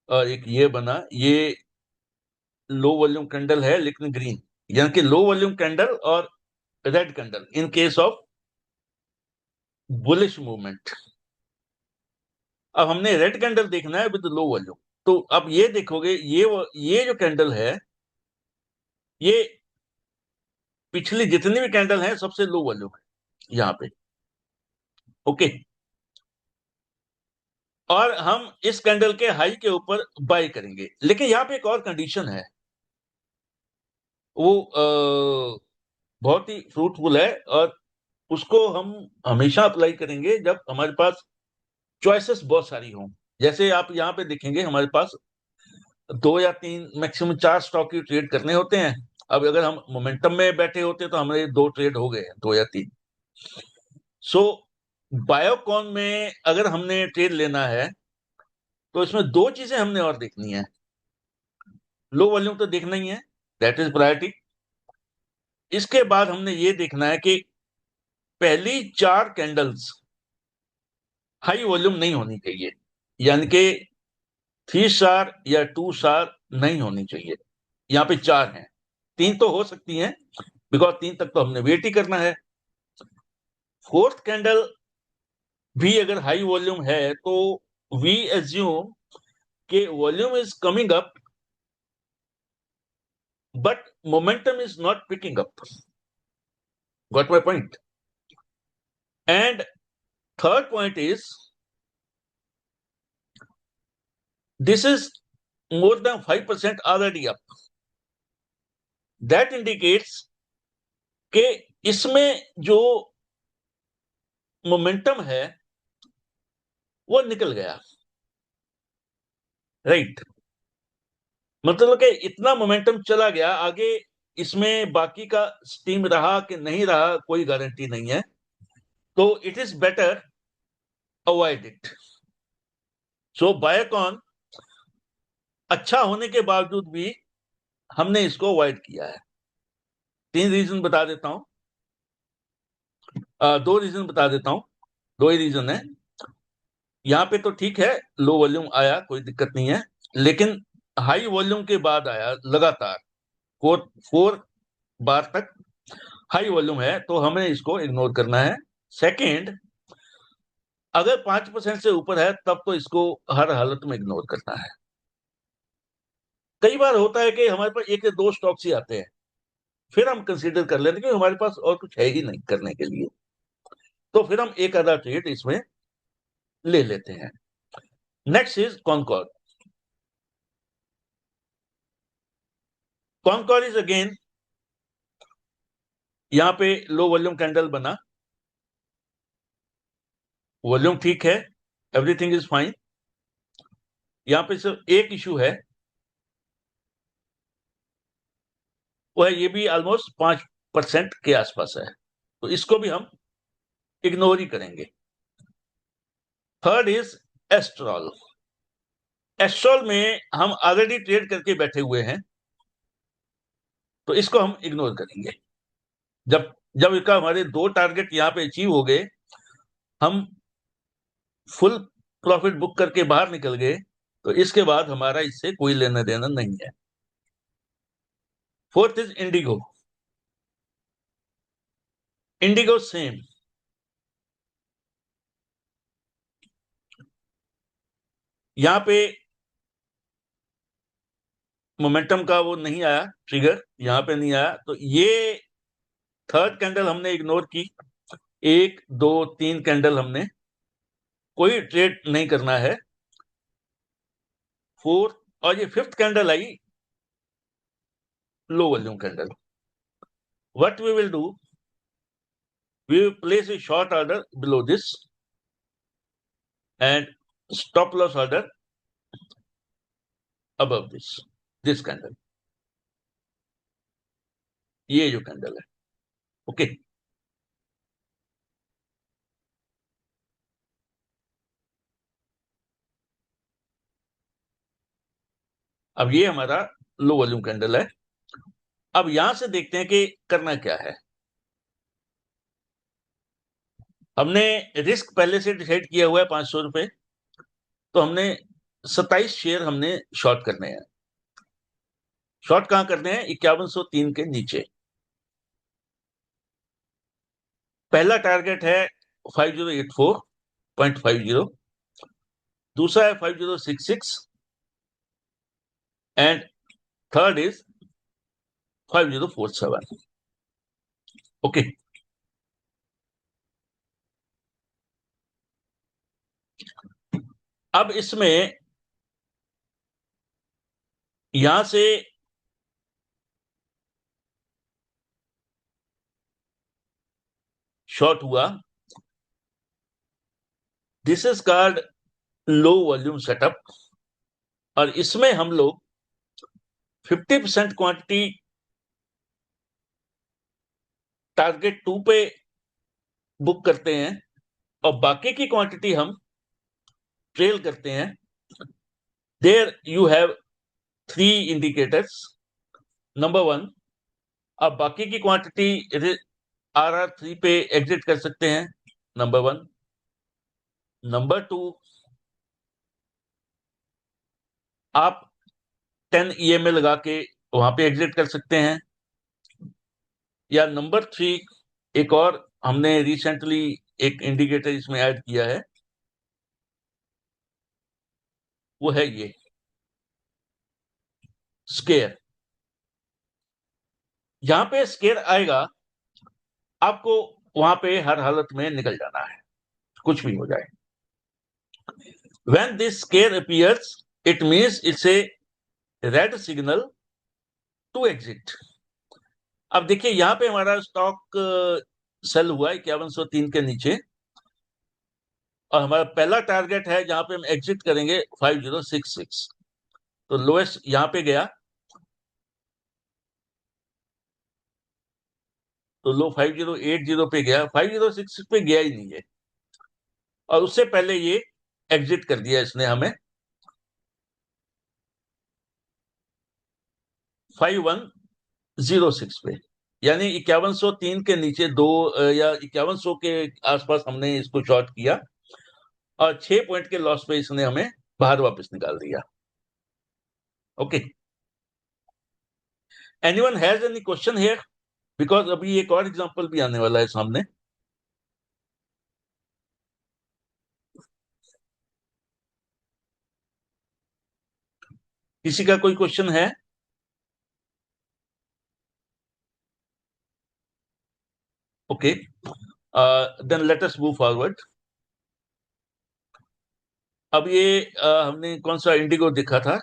और एक ये बना। ये लो वॉल्यूम कैंडल है लेकिन ग्रीन, यानी कि लो वॉल्यूम कैंडल और red candle in case of bullish movement. अब हमने रेड कैंडल देखना है विद लो वॉल्यूम। तो अब ये देखोगे, ये जो कैंडल है, ये पिछली जितनी भी कैंडल है सबसे लो वॉल्यूम है यहाँ पे। ओके, और हम इस कैंडल के हाई के ऊपर बाय करेंगे। लेकिन यहाँ पे एक और कंडीशन है, वो बहुत ही फ्रूटफुल है, और उसको हम हमेशा अप्लाई करेंगे जब हमारे पास चॉइसेस बहुत सारी हों। जैसे आप यहाँ पे देखेंगे, हमारे पास 2 या 3 मैक्सिमम 4 स्टॉक की ट्रेड करने होते हैं। अब अगर हम मोमेंटम में बैठे होते तो हमारे 2 ट्रेड हो गए, 2 या 3। सो बायोकॉन में अगर हमने ट्रेड लेना है तो इसमें 2 चीजें हमने और देखनी है। लो वॉल्यूम तो देखना ही है, दैट इज प्रायोरिटी। इसके बाद हमने ये देखना है कि पहली 4 कैंडल्स हाई वॉल्यूम नहीं होनी चाहिए, यानी कि 3 स्टार या 2 स्टार नहीं होनी चाहिए। यहाँ पे 4 हैं, 3 तो हो सकती हैं, बिकॉज 3 तक तो हमने वेट ही करना है। 4th कैंडल भी अगर हाई वॉल्यूम है तो वी एज्यूम कि volume is coming up but momentum is not picking up. Got my point? And third point is this is more than 5% already up. That indicates कि इसमें जो momentum है वो निकल गया, राइट? मतलब कि इतना मोमेंटम चला गया आगे, इसमें बाकी का स्टीम रहा कि नहीं रहा कोई गारंटी नहीं है। तो it is better avoid it. So Biocon अच्छा होने के बावजूद भी हमने इसको अवॉइड किया है। 3 रीजन बता देता हूं, 2 रीजन बता देता हूं। 2 ही रीजन है। यहाँ पे तो ठीक है, लो वॉल्यूम आया, कोई दिक्कत नहीं है, लेकिन हाई वॉल्यूम के बाद आया लगातार 4 बार तक हाई वॉल्यूम है, तो हमें इसको इग्नोर करना है। सेकेंड, अगर 5% से ऊपर है तब तो इसको हर हालत में इग्नोर करना है। कई बार होता है कि हमारे पास 1 या 2 स्टॉक्स ही आते हैं, फिर हम कंसीडर कर लेते हैं कि हमारे पास और कुछ है ही नहीं करने के लिए, तो फिर हम एक आधा ट्रेड इसमें ले लेते हैं। Next is Concord. Concord is again, यहाँ पे लो वॉल्यूम कैंडल बना, वॉल्यूम ठीक है, एवरीथिंग इज फाइन। यहाँ पे सिर्फ एक इशू है, वो है ये भी ऑलमोस्ट 5% के आसपास है, तो इसको भी हम इग्नोर ही करेंगे। Third is astral. एस्ट्रॉल में हम ऑलरेडी ट्रेड करके बैठे हुए हैं, तो इसको हम इग्नोर करेंगे। जब जब इसका हमारे 2 टारगेट यहाँ पे अचीव हो गए, हम फुल प्रॉफिट बुक करके बाहर निकल गए, तो इसके बाद हमारा इससे कोई लेना देना नहीं है। Fourth is Indigo. Indigo same, यहाँ पे मोमेंटम का वो नहीं आया, ट्रिगर यहाँ पे नहीं आया, तो ये थर्ड कैंडल हमने इग्नोर की। 1 2 3 कैंडल हमने कोई ट्रेड नहीं करना है। फोर्थ और ये फिफ्थ कैंडल आई, low volume candle. What we will do, we will place a short order below this and stop loss order above this candle, ये जो कैंडल है। ओके, अब ये हमारा लो वॉल्यूम कैंडल है। अब यहां से देखते हैं कि करना क्या है। हमने रिस्क पहले से डिसाइड किया हुआ है 500 रुपए, तो हमने 27 शेयर हमने शॉर्ट करने हैं। शॉर्ट कहां करने हैं? 5103 के नीचे। पहला टारगेट है 5084.50, दूसरा है 5066 एंड थर्ड इज 5047। ओके, अब इसमें यहां से शॉर्ट हुआ, this is called low volume setup, और इसमें हम लोग 50% क्वांटिटी टारगेट 2 पे बुक करते हैं और बाकी की क्वांटिटी हम ट्रेल करते हैं। There you have 3 indicators. Number 1, आप बाकी की क्वांटिटी RR3 पे एग्जिट कर सकते हैं, नंबर 1। नंबर 2, आप 10 EMA लगा के वहां पे एग्जिट कर सकते हैं, या नंबर 3, एक और हमने रिसेंटली एक इंडिकेटर इसमें ऐड किया है, वो है ये स्केयर। यहां पे स्केयर आएगा, आपको वहां पे हर हालत में निकल जाना है, कुछ भी हो जाए। When this scare appears, it means it's a red signal to exit। अब देखिए यहां पे हमारा स्टॉक सेल हुआ 5103 के नीचे, और हमारा पहला टारगेट है जहां पे हम एग्जिट करेंगे 5066। तो लोएस्ट यहां पे गया, तो लो 5080 पे गया, 5066 पे गया ही नहीं है, और उससे पहले ये एग्जिट कर दिया इसने हमें 5106 पे, यानी 5103 के नीचे दो या 5100 के आसपास हमने इसको शॉर्ट किया, और 6 पॉइंट के लॉस पे इसने हमें बाहर वापस निकाल दिया। Okay, anyone has any question here? Because अभी एक और एग्जांपल भी आने वाला है सामने। किसी का कोई क्वेश्चन है? Okay, then let us move forward. अब ये हमने कौन सा इंडिगो देखा था,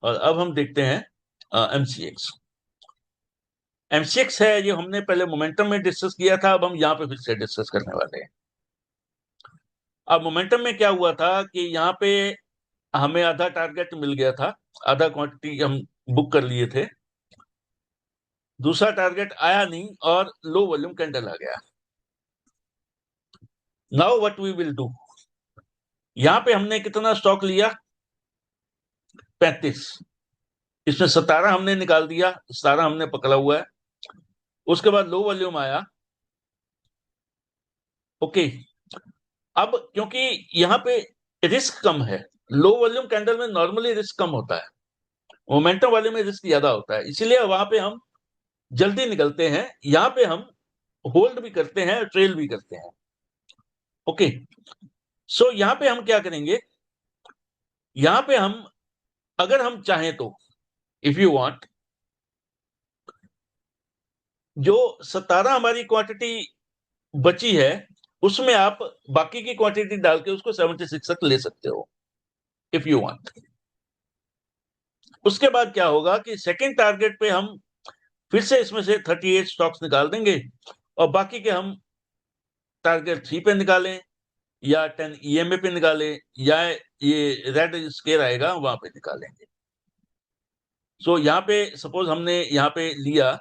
और अब हम देखते हैं MCX। MCX है, ये हमने पहले मोमेंटम में डिस्कस किया था, अब हम यहाँ पे फिर से डिस्कस करने वाले हैं। अब मोमेंटम में क्या हुआ था कि यहाँ पे हमें आधा टारगेट मिल गया था, आधा क्वांटिटी हम बुक कर लिए थे, दूसरा टारगेट आया नहीं और लो वॉल्यूम कैंडल आ गया। Now what we will do, यहां पे हमने कितना स्टॉक लिया, 35, इसमें 17 हमने निकाल दिया, 17 हमने पकड़ा हुआ है। उसके बाद लो वॉल्यूम आया। ओके, अब क्योंकि यहां पे रिस्क कम है, लो वॉल्यूम कैंडल में नॉर्मली रिस्क कम होता है, मोमेंटम वाले में रिस्क ज्यादा होता है, इसीलिए वहां पे हम जल्दी निकलते हैं। यहां पे हम होल्ड भी करते हैं, ट्रेल भी करते हैं। ओके, सो यहां पे हम क्या करेंगे, यहां पे हम अगर हम चाहें तो, इफ यू वांट, जो 17 हमारी क्वांटिटी बची है उसमें आप बाकी की क्वांटिटी डाल के उसको 76 तक ले सकते हो, इफ यू वांट। उसके बाद क्या होगा कि सेकंड टारगेट पे हम फिर से इसमें से 38 स्टॉक्स निकाल देंगे, और बाकी के हम टारगेट 3 पे निकालें, या 10 EMA पे निकालें, या ये रेड स्केयर आएगा वहां पे निकालेंगे। सो यहाँ पे सपोज हमने यहाँ पे लिया,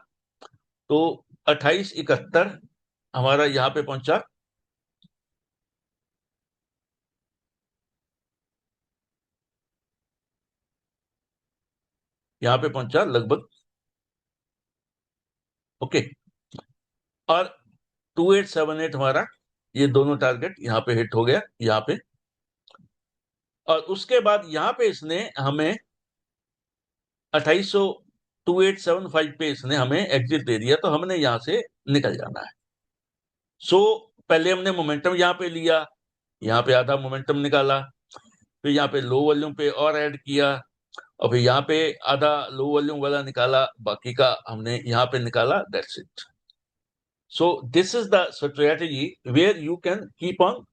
तो 2871 हमारा यहाँ पे पहुंचा, यहाँ पे पहुंचा लगभग। ओके, और 2878 हमारा ये दोनों टारगेट यहाँ पे हिट हो गया यहाँ पे, और उसके बाद यहाँ पे इसने हमें 2875 पे इसने हमें एग्जिट दे दिया, तो हमने यहाँ से निकल जाना है। सो पहले हमने मोमेंटम यहाँ पे लिया, यहाँ पे आधा मोमेंटम निकाला, फिर यहाँ पे लो वॉल्यूम पे और ऐड किया, और फिर यहाँ पे आधा लो वॉल्यूम वाला निकाला, बाकी का हमने यहाँ पे निकाला. That's it. So this is the strategy where you can keep on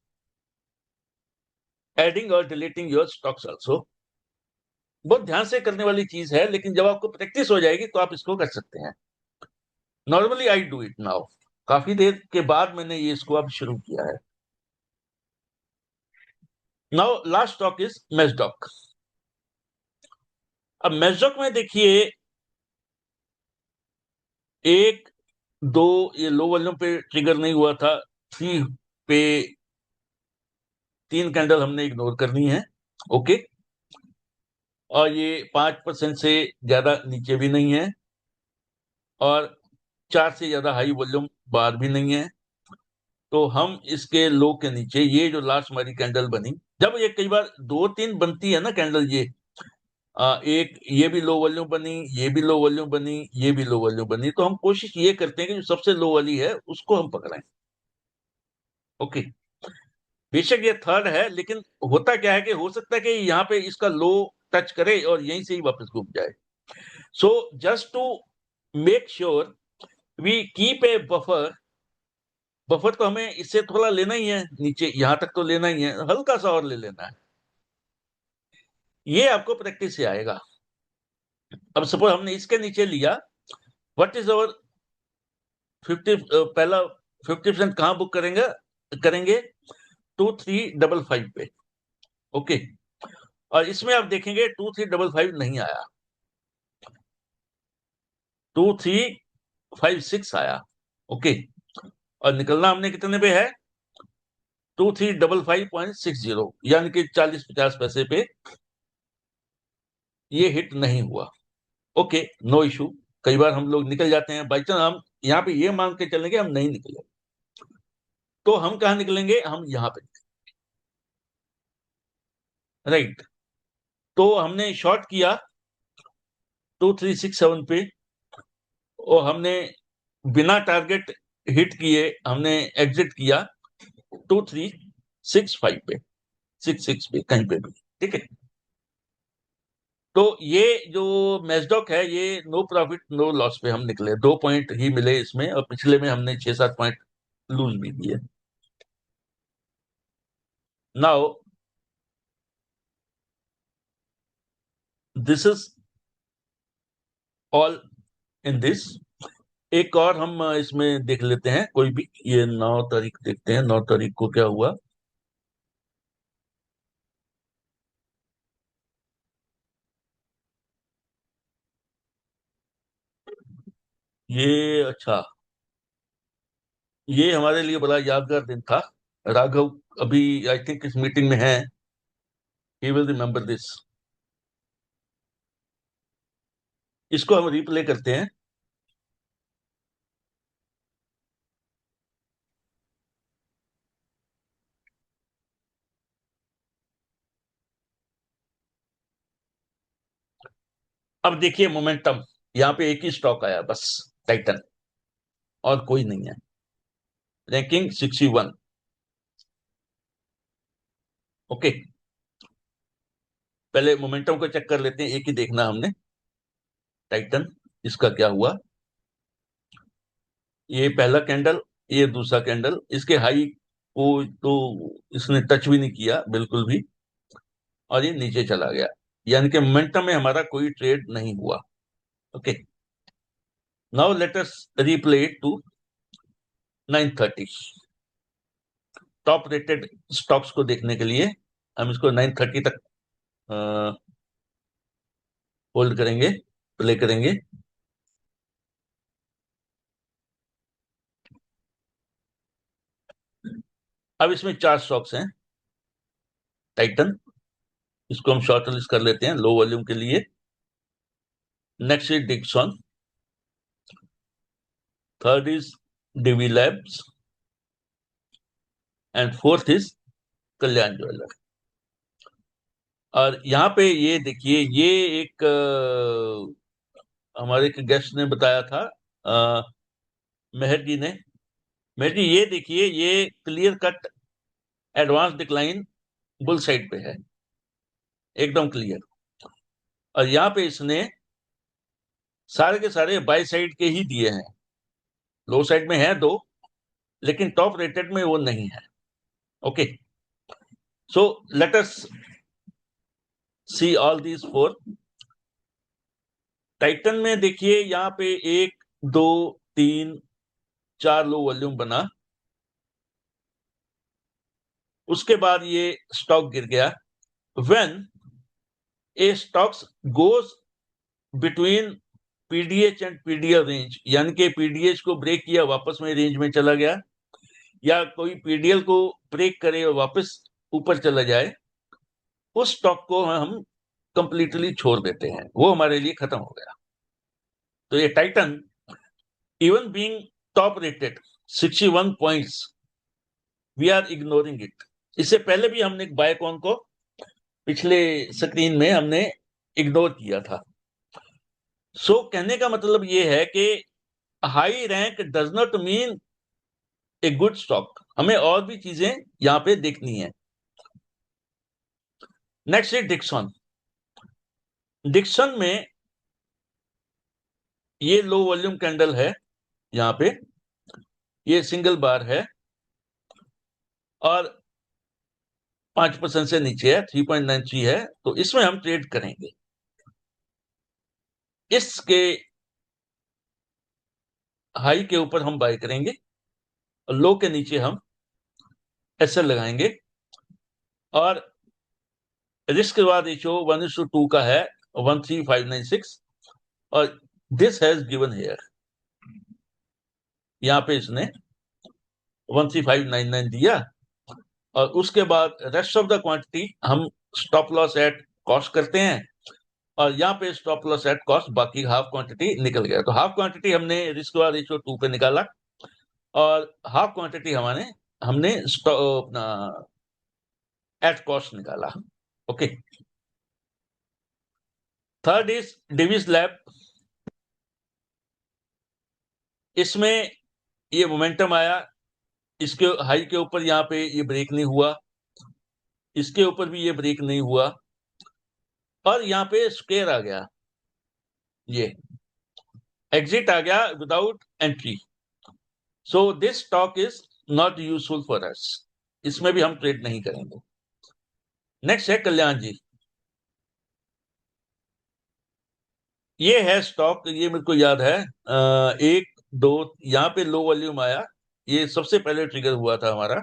adding और डिलीटिंग योर स्टॉक्स आल्सो. बहुत ध्यान से करने वाली चीज है, लेकिन जब आपको प्रैक्टिस हो जाएगी तो आप इसको कर सकते हैं. Normally I do it now. काफी देर के बाद मैंने ये इसको अब शुरू किया है. Now last stock is Mazdock. अब मेसडॉक में देखिए, एक दो ये लो वॉल्यूम पे ट्रिगर नहीं हुआ था, 3 पे 3 कैंडल हमने इग्नोर करनी है. ओके. और ये 5% से ज्यादा नीचे भी नहीं है, और 4 से ज्यादा हाई वॉल्यूम बार भी नहीं है. तो हम इसके लो के नीचे ये जो लास्ट हमारी कैंडल बनी, जब ये कई बार 2-3 बनती है ना कैंडल, ये एक ये भी लो वॉल्यूम बनी, ये भी लो वॉल्यूम बनी, ये भी लो वॉल्यूम बनी, तो हम कोशिश ये करते हैं कि जो सबसे लो वाली है उसको हम पकड़ें. ओके. बेशक ये थर्ड है, लेकिन होता क्या है कि हो सकता है कि यहाँ पे इसका लो टच करे और यहीं से ही वापस घूम जाए. So just to make sure we keep a buffer. Buffer तो हमें इससे थोड़ा लेना ही है, नीचे यहां तक तो लेना ही है, हल्का सा और ले लेना है. ये आपको प्रैक्टिस से आएगा. अब सपोज हमने इसके नीचे लिया, व्हाट इज अवर 50, पहला 50% कहां बुक करेंगे करेंगे 2355 पे. ओके. और इसमें आप देखेंगे 2355 नहीं आया, 2356 आया. ओके. और निकलना हमने कितने पे है, 2355.60, यानी कि 40-50 पैसे पे ये हिट नहीं हुआ. Okay, no issue. कई बार हम लोग निकल जाते हैं, बाई चांस हम यहाँ पे ये मान के चलेंगे हम नहीं निकले, तो हम कहा निकलेंगे, हम यहाँ पे. राइट. तो हमने शॉर्ट किया 2367 पे, और हमने बिना टारगेट हिट किए हमने एग्जिट किया 2365 पे, 66 पे, कहीं पे भी. ठीक है. तो ये जो मेसडॉक है, ये नो प्रॉफिट नो लॉस पे हम निकले, 2 पॉइंट ही मिले इसमें, और पिछले में हमने 6-7 पॉइंट लूज भी किए. Now this is all in this. एक और हम इसमें देख लेते हैं कोई भी, ये 9 तारीख देखते हैं, 9 तारीख को क्या हुआ. ये अच्छा, ये हमारे लिए बड़ा यादगार दिन था. राघव अभी आई थिंक इस मीटिंग में है, ही विल रिमेंबर दिस. इसको हम रिप्ले करते हैं. अब देखिए मोमेंटम, यहाँ पे एक ही स्टॉक आया बस, टाइटन, और कोई नहीं है. रैंकिंग 61. ओके. पहले मोमेंटम को चेक कर लेते हैं, एक ही देखना हमने. टाइटन, इसका क्या हुआ. ये पहला कैंडल, ये दूसरा कैंडल, इसके हाई को तो इसने टच भी नहीं किया बिल्कुल भी, और ये नीचे चला गया, यानी कि मोमेंटम में हमारा कोई ट्रेड नहीं हुआ. Okay. Now let us replay it to 930. Top rated stocks को देखने के लिए हम इसको 930 तक होल्ड करेंगे, प्ले करेंगे. अब इसमें 4 स्टॉक्स हैं. टाइटन, इसको हम शॉर्ट लिस्ट कर लेते हैं लो वॉल्यूम के लिए. Next is Dixon, third is DV labs, and fourth is Kalyan jeweller. और यहाँ पे ये देखिए, ये एक हमारे एक गेस्ट ने बताया था, मेहर जी ने, मैं जी ये देखिए, ये clear cut advance decline bull side पे है, एकदम क्लियर। और यहाँ पे इसने सारे के सारे बाई साइड के ही दिए हैं। लो साइड में है दो, लेकिन टॉप रेटेड में वो नहीं है। Okay, so let us see all these four. Titan में देखिए यहाँ पे 1 2 3 4 लो वॉल्यूम बना, उसके बाद ये स्टॉक गिर गया। When a stocks goes between PDH and PDL range, यानी कि पीडीएच को ब्रेक किया, वापस में रेंज में चला गया, या कोई पीडीएल को ब्रेक करे और वापस ऊपर चला जाए, उस स्टॉक को हम कंप्लीटली छोड़ देते हैं, वो हमारे लिए खत्म हो गया। तो ये Titan, even being top rated 61 points, we are ignoring it. इससे पहले भी हमने बायकॉन को पिछले स्क्रीन में हमने इग्नोर किया था। सो कहने का मतलब ये है कि high rank does not mean a good stock, हमें और भी चीजें यहां पे देखनी है। नेक्स्ट है डिक्सन। डिक्सन में ये लो वॉल्यूम कैंडल है, यहां पे ये सिंगल बार है और 5% से नीचे है, 3.93 है, तो इसमें हम ट्रेड करेंगे। इसके हाई के ऊपर हम बाय करेंगे और लो के नीचे हम एसएल लगाएंगे। और रिस्क रिवार्ड रेशियो 1:2 का है, 13596, और दिस हैज गिवन हेयर, यहां पे इसने 13599 दिया। और उसके बाद रेस्ट ऑफ द क्वांटिटी हम स्टॉप लॉस एट कॉस्ट करते हैं, और यहाँ पे स्टॉप लॉस एट कॉस्ट बाकी हाफ क्वांटिटी निकल गया। तो हाफ क्वांटिटी हमने रिस्क रिवार्ड रेशियो 2 पे निकाला, और हाफ क्वांटिटी हमारे हमने अपना एट कॉस्ट निकाला। Okay, third is Divi's lab. इसमें ये मोमेंटम आया, इसके हाई के ऊपर यहाँ पे ये ब्रेक नहीं हुआ, इसके ऊपर भी ये ब्रेक नहीं हुआ, और यहाँ पे स्क्वायर आ गया, ये एग्जिट आ गया without entry. So this stock is not useful for us, इसमें भी हम ट्रेड नहीं करेंगे। नेक्स्ट है कल्याण जी। ये है स्टॉक, ये मेरे को याद है, 1 2 यहाँ पे लो वॉल्यूम आया, ये सबसे पहले ट्रिगर हुआ था हमारा,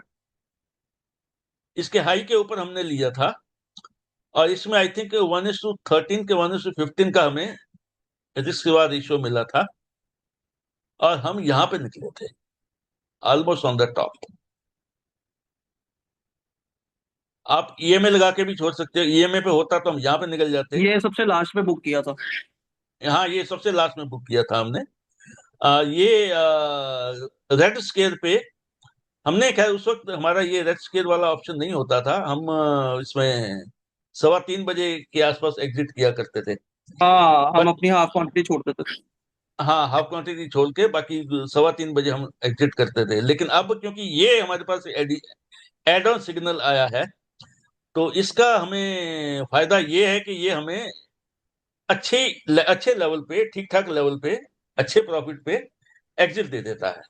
इसके हाई के ऊपर हमने लिया था, और इसमें आई थिंक 1:13 के 1:15 का हमें रिस्क रिवार्ड रेशियो मिला था, और हम यहां पे निकले थे ऑलमोस्ट ऑन द टॉप। आप ईएमए लगा के भी छोड़ सकते हो, ईएमए पे होता तो हम यहाँ पे निकल जाते।
ये सबसे लास्ट में बुक किया था।
हाँ, ये सबसे लास्ट में बुक किया था हमने। ये रेड स्केयर पे हमने, खैर उस वक्त हमारा ये रेड स्केयर वाला ऑप्शन नहीं होता था, हम इसमें 3:15 बजे के आसपास एग्जिट किया करते थे।
हाँ, हम
बट
अपनी हाफ क्वांटिटी छोड़ते थे।
हाँ, हाफ क्वांटिटी छोड़ के बाकी 3:15 बजे हम एग्जिट करते थे। लेकिन अब क्योंकि ये हमारे पास एड ऑन सिग्नल आया है, तो इसका हमें फायदा ये है कि ये हमें अच्छे लेवल पे, ठीक ठाक लेवल पे, अच्छे प्रॉफिट पे एग्जिट दे देता है।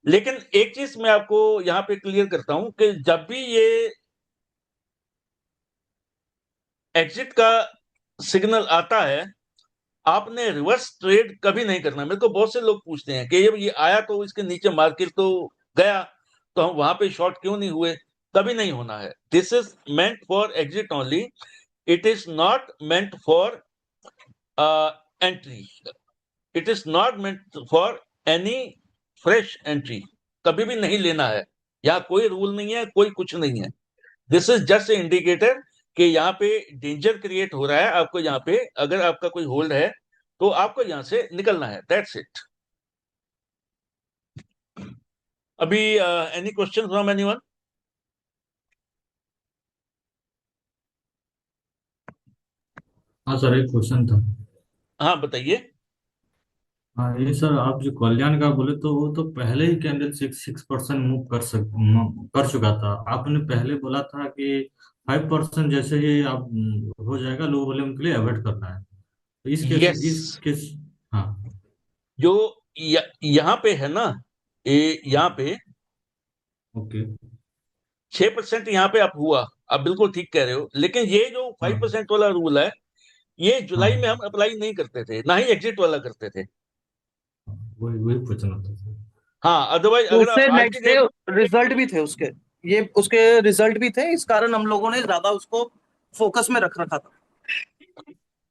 लेकिन एक चीज मैं आपको यहां पे क्लियर करता हूं कि जब भी ये एग्जिट का सिग्नल आता है, आपने रिवर्स ट्रेड कभी नहीं करना। मेरे को बहुत से लोग पूछते हैं कि ये आया तो इसके नीचे मार्केट तो गया, तो हम वहां पे शॉर्ट क्यों नहीं हुए? कभी नहीं होना है। This is meant for exit only, it is not meant for entry, it is not meant for any fresh entry. कभी भी नहीं लेना है, यहाँ कोई रूल नहीं है, कोई कुछ नहीं है। This is just a indicator कि यहाँ पे डेंजर क्रिएट हो रहा है आपको। यहाँ पे अगर आपका कोई होल्ड है तो आपको यहाँ से निकलना है, दैट्स इट। अभी एनी क्वेश्चन फ्रॉम एनीवन?
हाँ सर, एक क्वेश्चन था।
हाँ, बताइए।
हाँ ये सर, आप जो कल्याण का बोले तो वो तो पहले ही कैंडल 6% मूव कर चुका था। आपने पहले बोला था कि 5% जैसे ही आप हो जाएगा लो वॉल्यूम के लिए अवॉइड करना है। तो
यस,
इस केस। हाँ।
जो यहाँ पे है ना, यहाँ पे
ओके।
6% यहाँ पे आप हुआ, आप बिल्कुल ठीक कह रहे हो, लेकिन ये जो
हाँ
5% वाला रूल है, ये जुलाई में
हाँ,
हम अप्लाई नहीं करते थे, ना ही एग्जिट वाला करते थे।
वही वही पूछना था सर।
हाँ, अदरवाइज
तो
अगर आप
उससे
आज की
नेक्स्ट डे
डेट,
रिजल्ट भी थे उसके, ये उसके रिजल्ट भी थे, इस कारण हम लोगों ने ज्यादा उसको फोकस में रख रखा था।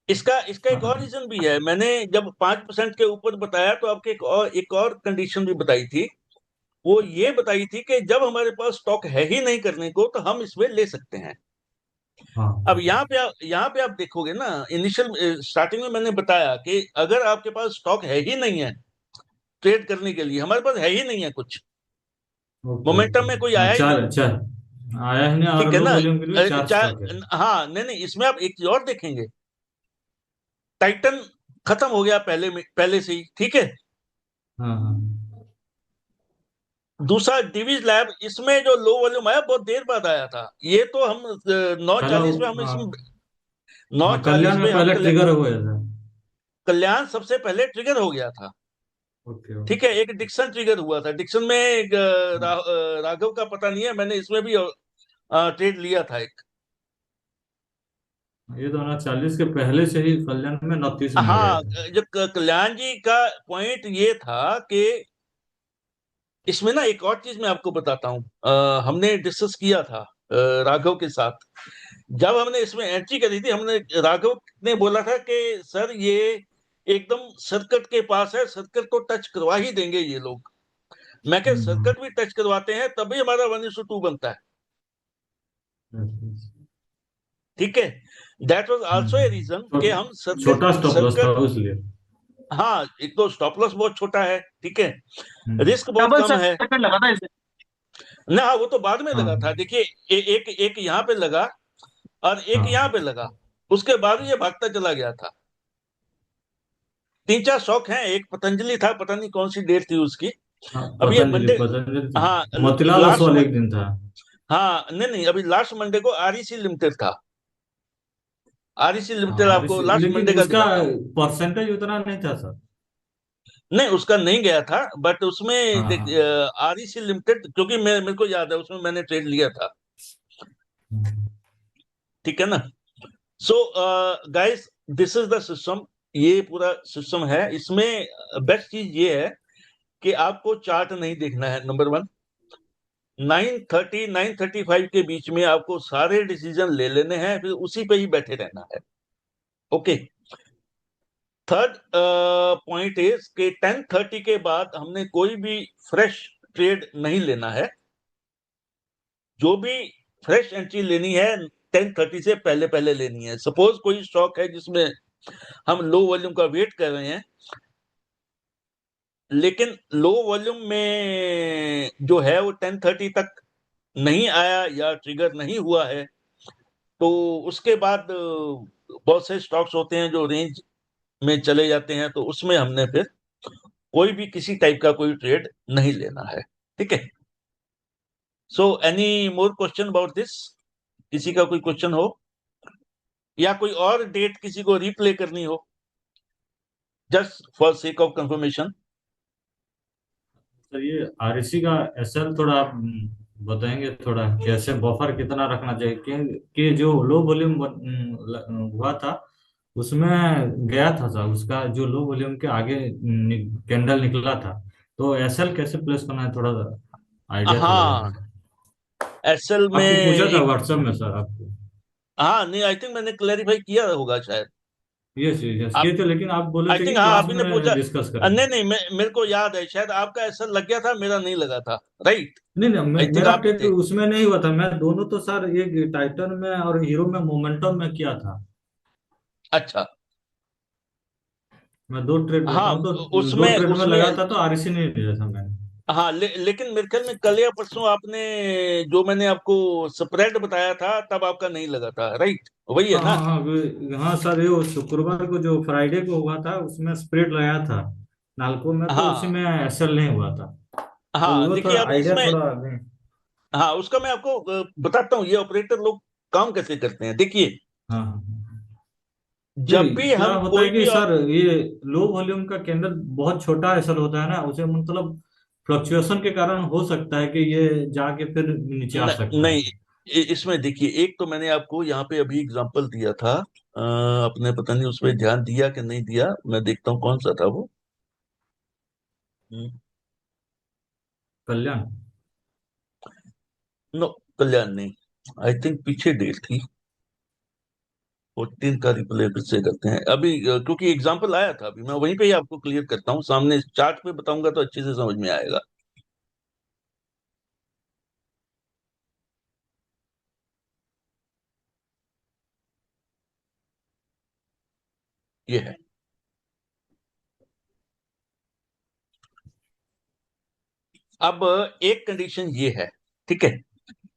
इसका इसका एक और
हाँ
रीजन भी है। मैंने जब 5% के ऊपर बताया तो आपके एक और कंडीशन भी बताई थी। वो ये बताई थी कि जब हमारे पास स्टॉक है ही नहीं करने को, तो हम इसमें ले सकते हैं।
हाँ
अब यहाँ पे आप देखोगे ना, इनिशियल स्टार्टिंग में मैंने बताया कि अगर आपके पास स्टॉक है ही नहीं है ट्रेड करने के लिए, हमारे पास है ही नहीं है कुछ,
ओके ओके।
मोमेंटम में कोई
हाँ
आया ही नहीं,
चार चार आया है ना, और
ठीक है
लो
ना।
वॉल्यूम के लिए चार स्टॉक है।
हाँ, नहीं नहीं, इसमें आप एक चीज और देखेंगे, टाइटन खत्म हो गया पहले से ही, ठीक है।
हाँ हाँ।
दूसरा डिवीज लैब, इसमें जो लो वॉल्यूम आया बहुत देर बाद आया था। ये तो हम नौ
पहला
चालीस में हम
हाँ।
इसमें नौ
हाँ
चालीस
कल्याण
में
में
हम
पहले ट्रिगर हो गया था।
कल्याण सबसे पहले ट्रिगर हो गया था।
ओके
ठीक
ओके।
है, एक डिक्सन ट्रिगर हुआ था, डिक्सन में एक राघव का पता नहीं है, मैंने इसमें भी ट्रेड लिया था एक।
ये तो ना 40 के पहले से ही कल्याण में 29 में आ गया
हाँ,
था।
जो कल्याण जी का पॉइंट ये था कि इसमें ना एक और चीज मैं आपको बताता हूँ, हमने डिस्कस किया था राघव के साथ। जब हमने इसमें एंट्री करी थी, हमने राघव ने बोला था कि सर ये एकदम सर्किट के पास है, सर्किट को टच करवा ही देंगे ये लोग। मैं क्या,
हम्म।
सर्किट भी टच करवाते हैं तभी हमारा 1:2 बनता है,
हम्म।
ठीक है। That was also a reason कि हम सर्किट
छोटा स्टॉप लॉस था
सर्किट
इसलिए।
हाँ, एक तो स्टॉप लॉस बहुत छोटा है, ठीक है,
हम्म।
रिस्क बहुत
डबल
कम है
सर्किट लगा था इसे।
ना। हाँ, वो तो बाद में लगा
हाँ
था, देखिए, एक एक यहाँ पे लगा और एक यहाँ
हाँ
पे लगा, उसके बाद ये भागता चला गया था। तीन चार शौक हैं, एक पतंजलि था, पता नहीं कौन सी डेट थी उसकी।
हाँ।
अब ये
पतंजलि
मंडे,
पतंजलि
हाँ,
मोतीलाल
लास्ट
ओसवाल
मंथ,
एक दिन था।
हाँ, नहीं नहीं, अभी लास्ट मंडे को आरईसी लिमिटेड था। आरईसी लिमिटेड
हाँ
आपको
REC
लास्ट
लेकिन
मंडे का
उसका
दिखाता हूँ।
परसेंटेज उतना नहीं था सर।
नहीं, उसका नहीं गया था, बट उसमें
हाँ
देख,
हाँ।
आरईसी लिमिटेड, क्योंकि मेरे को याद है उसमें मैंने ट्रेड लिया था,
हम्म।
ठीक है ना। So guys, this is the system, ये पूरा सिस्टम है। इसमें बेस्ट चीज ये है कि आपको चार्ट नहीं देखना है, नंबर वन। 9:30 9:35 के बीच में आपको सारे डिसीजन ले लेने हैं, फिर उसी पे ही बैठे रहना है, ओके। थर्ड पॉइंट इज कि 10:30 के बाद हमने कोई भी फ्रेश ट्रेड नहीं लेना है। जो भी फ्रेश एंट्री लेनी है 10:30 से पहले पहले लेनी है। सपोज कोई स्टॉक है जिसमें हम लो वॉल्यूम का वेट कर रहे हैं, लेकिन लो वॉल्यूम में जो है वो 10:30 तक नहीं आया या ट्रिगर नहीं हुआ है, तो उसके बाद बहुत से स्टॉक्स होते हैं जो रेंज में चले जाते हैं, तो उसमें हमने फिर कोई भी किसी टाइप का कोई ट्रेड नहीं लेना है, ठीक है। So any more question about this, किसी का कोई क्वेश्चन हो, या कोई और डेट किसी को रिप्ले करनी हो, just for sake of confirmation.
Sir ये REC का SL थोड़ा आप बताएंगे थोड़ा, कैसे बफर कितना रखना चाहिए कि जो लो वॉल्यूम हुआ था उसमें गया था सर, उसका जो लो वॉल्यूम के आगे कैंडल निकला था। तो SL कैसे प्लेस करना है, थोड़ा आइडिया थोड़ा
हाँ,
दीजिए।
एसएल में
आपको पूछा था
एक,
व्हाट्सएप में सर आपको।
हाँ नहीं, आई थिंक मैंने क्लैरिफाई किया होगा शायद।
यस यस
आप,
किए थे, लेकिन आप बोले
आई
थे
थिंक,
कि
हाँ,
क्लास
आप ही ने पूछा।
में डिस्कस करेंगे।
नहीं नहीं, मेरे को याद है, शायद आपका एसएल लग गया था, मेरा नहीं लगा था, राइट।
नहीं नहीं,
आई थिंक
मेरा
आप ही
टेक
थे।
उसमें नहीं हुआ था। मैं दोनों तो सर ये टाइटन में और हीरो में मोमेंटम में किया था।
अच्छा,
मैं दो ट्रेड लेता
हाँ,
हूँ, तो दो
उसमें
ट्रेड में
उसमें
लगा था, तो REC नहीं लिया था मैंने।
हाँ, लेकिन मेरे ख्याल में कल या परसों आपने, जो मैंने आपको स्प्रेड बताया था, तब आपका नहीं लगा था, राइट, वही है
हाँ
ना।
हाँ हाँ हाँ सर, ये वो शुक्रवार को जो फ्राइडे को हुआ था उसमें स्प्रेड लगाया था। नाल्को में तो उसी
हाँ
में एसएल नहीं हुआ था, तो
हाँ,
वो
देखिए
थोड़ा
अब
आइडिया
इसमें,
थोड़ा नहीं।
हाँ उसका मैं आपको बताता हूँ ये ऑपरेटर लोग काम कैसे करते हैं। देखिए,
हाँ हाँ हाँ।
जब
नहीं,
भी
क्या
हम
होता है
कोई
कि
भी
सर ये लो वॉल्यूम का कैंडल बहुत छोटा एसएल होता है ना, उसे मतलब फ्लक्चुएशन के कारण हो सकता है कि ये जाके फिर नीचे आ सकता
नहीं,
है।
इसमें देखिए, एक तो मैंने आपको यहाँ पे अभी एग्जांपल दिया था, अपने पता नहीं उसमें ध्यान दिया कि नहीं दिया, मैं देखता हूँ कौन सा था वो।
कल्याण।
नो, कल्याण नहीं, आई थिंक पीछे डेट थी। 14 का रिप्ले फिर से करते हैं अभी, क्योंकि एग्जांपल आया था अभी, मैं वहीं पे ही आपको क्लियर करता हूँ, सामने चार्ट पे बताऊंगा तो अच्छे से समझ में आएगा। ये है, अब एक कंडीशन ये है, ठीक है,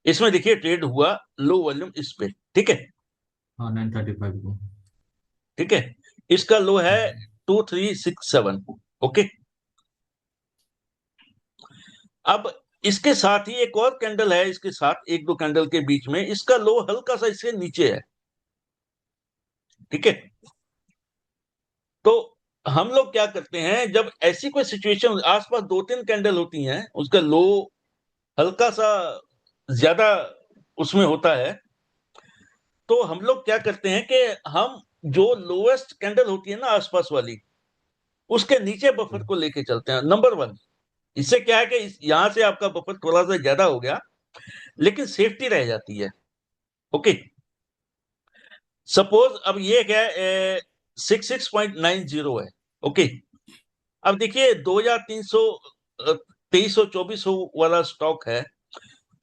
इसमें देखिए ट्रेड हुआ लो वॉल्यूम इस पे, ठीक है,
हाँ 935 को।
ठीक है, इसका लो है 2367, ओके। अब इसके साथ ही एक और कैंडल है, इसके साथ एक दो कैंडल के बीच में इसका लो हल्का सा इससे नीचे है, ठीक है। तो हम लोग क्या करते हैं, जब ऐसी कोई सिचुएशन आसपास दो तीन कैंडल होती हैं, उसका लो हल्का सा ज्यादा उसमें होता है, तो हम लोग क्या करते हैं कि हम जो लोएस्ट कैंडल होती है ना आसपास वाली, उसके नीचे बफर को लेके चलते हैं, नंबर वन। इससे क्या है कि यहां से आपका बफर थोड़ा सा ज्यादा हो गया, लेकिन सेफ्टी रह जाती है, ओके। सपोज अब ये क्या है, 66.90 है, ओके। अब देखिए 2300, 2324 वाला स्टॉक है,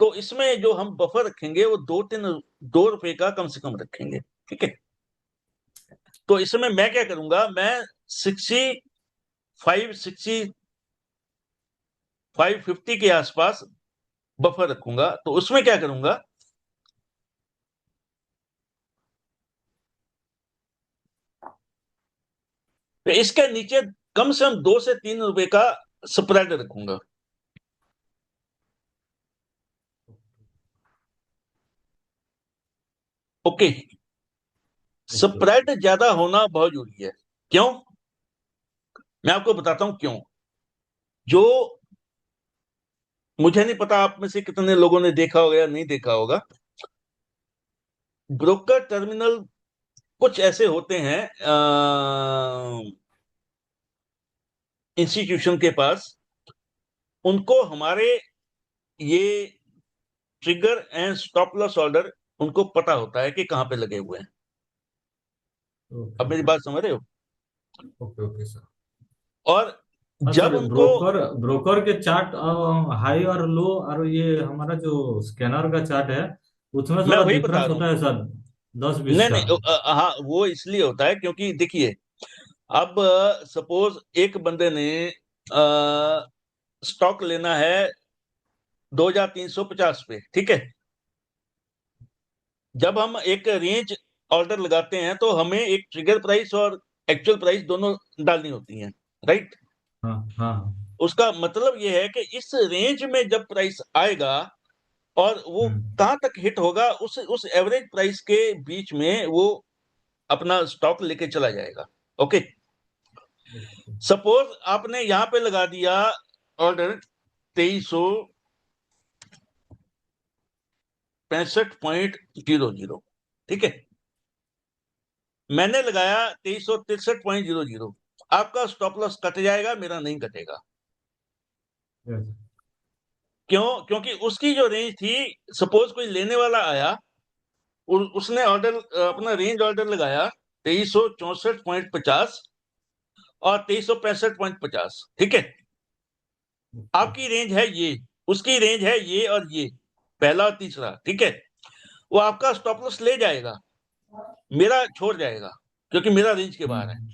तो इसमें जो हम बफर रखेंगे वो 2-3 2 रुपए का कम से कम रखेंगे, ठीक है। तो इसमें मैं क्या करूंगा, मैं 65 के आसपास बफर रखूंगा, तो उसमें क्या करूंगा, तो इसके नीचे कम से कम 2 से 3 रुपए का स्प्रेड रखूंगा, ओके।
Okay okay.
स्प्रेड ज्यादा होना बहुत जरूरी है। क्यों? मैं आपको बताता हूं क्यों। जो, मुझे नहीं पता आप में से कितने लोगों ने देखा होगा या नहीं देखा होगा, ब्रोकर टर्मिनल कुछ ऐसे होते हैं इंस्टीट्यूशन के पास, उनको हमारे ये trigger and stop loss order उनको पता होता है कि कहां पे लगे हुए हैं।
ओके
अब मेरी
ओके
बात समझ रहे हो?
Okay okay sir.
और
हाँ
जब
सर,
उनको,
ब्रोकर ब्रोकर के चार्ट हाई और लो, और ये हमारा जो स्कैनर का चार्ट है उसमें
मैं
थोड़ा
वही बता
डिफरेंस
रहा हूं,
होता है सर, 10-20
नहीं
का।
नहीं, हाँ वो इसलिए होता है क्योंकि देखिए, अब सपोज एक बंदे ने स्टॉक लेना है 2350 पे, ठीक है। जब हम एक रेंज ऑर्डर लगाते हैं तो हमें एक ट्रिगर प्राइस और एक्चुअल प्राइस दोनों डालनी होती है, राइट।
हाँ हाँ हाँ।
उसका मतलब यह है कि इस रेंज में जब प्राइस आएगा और वो
हम्म।
कहां तक हिट होगा, उस एवरेज प्राइस के बीच में वो अपना स्टॉक लेके चला जाएगा, ओके।
ओके।
सपोज आपने यहां पे लगा दिया ऑर्डर 2365.00, ठीक है। मैंने लगाया 2363.00, आपका स्टॉप लॉस कट जाएगा, मेरा नहीं कटेगा।
यस।
क्यों? क्योंकि उसकी जो रेंज थी, सपोज कोई लेने वाला आया, उसने ऑर्डर, अपना रेंज ऑर्डर लगाया 2364.50 और 2365.50, ठीक है।
ओके।
आपकी रेंज है ये, उसकी रेंज है ये और ये, पहला और तीसरा, ठीक है। वो आपका स्टॉप लॉस ले जाएगा, मेरा छोड़ जाएगा, क्योंकि मेरा रेंज के बाहर है।
हम्म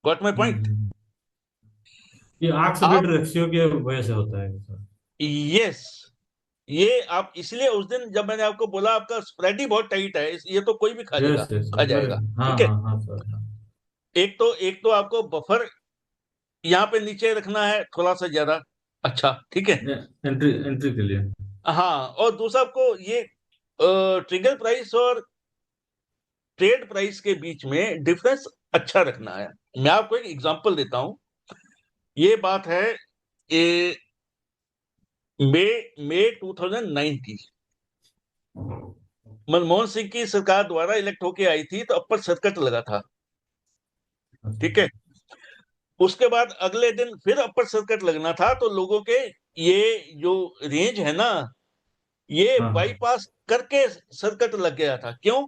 गॉट माई पॉइंट?
हम्म। ये आर्क्स बिट
आप,
रेशियो की वजह से होता है सर।
यस, ये आप इसलिए उस दिन जब मैंने आपको बोला आपका स्प्रेड ही बहुत टाइट है, ये तो कोई भी खा लेगा,
यस यस
खा
मेरे।
जाएगा,
हाँ
ठीक है।
हाँ हाँ सर हाँ।
एक तो आपको बफर यहाँ पे नीचे रखना है थोड़ा सा ज्यादा, अच्छा ठीक है।
एंट्री एंट्री के लिए।
हाँ, और दूसरा आपको ये ट्रिगर प्राइस और ट्रेड प्राइस के बीच में डिफरेंस अच्छा रखना है। मैं आपको एक एग्जांपल देता हूं। ये बात है ये मई मई 2009 की। मनमोहन सिंह की सरकार द्वारा इलेक्ट होके आई थी, तो अपर सर्किट लगा था, ठीक है। उसके बाद अगले दिन फिर अपर सर्किट लगना था, तो लोगों के ये जो रेंज है ना, ये
हाँ हाँ
बाईपास करके सर्किट लग गया था। क्यों?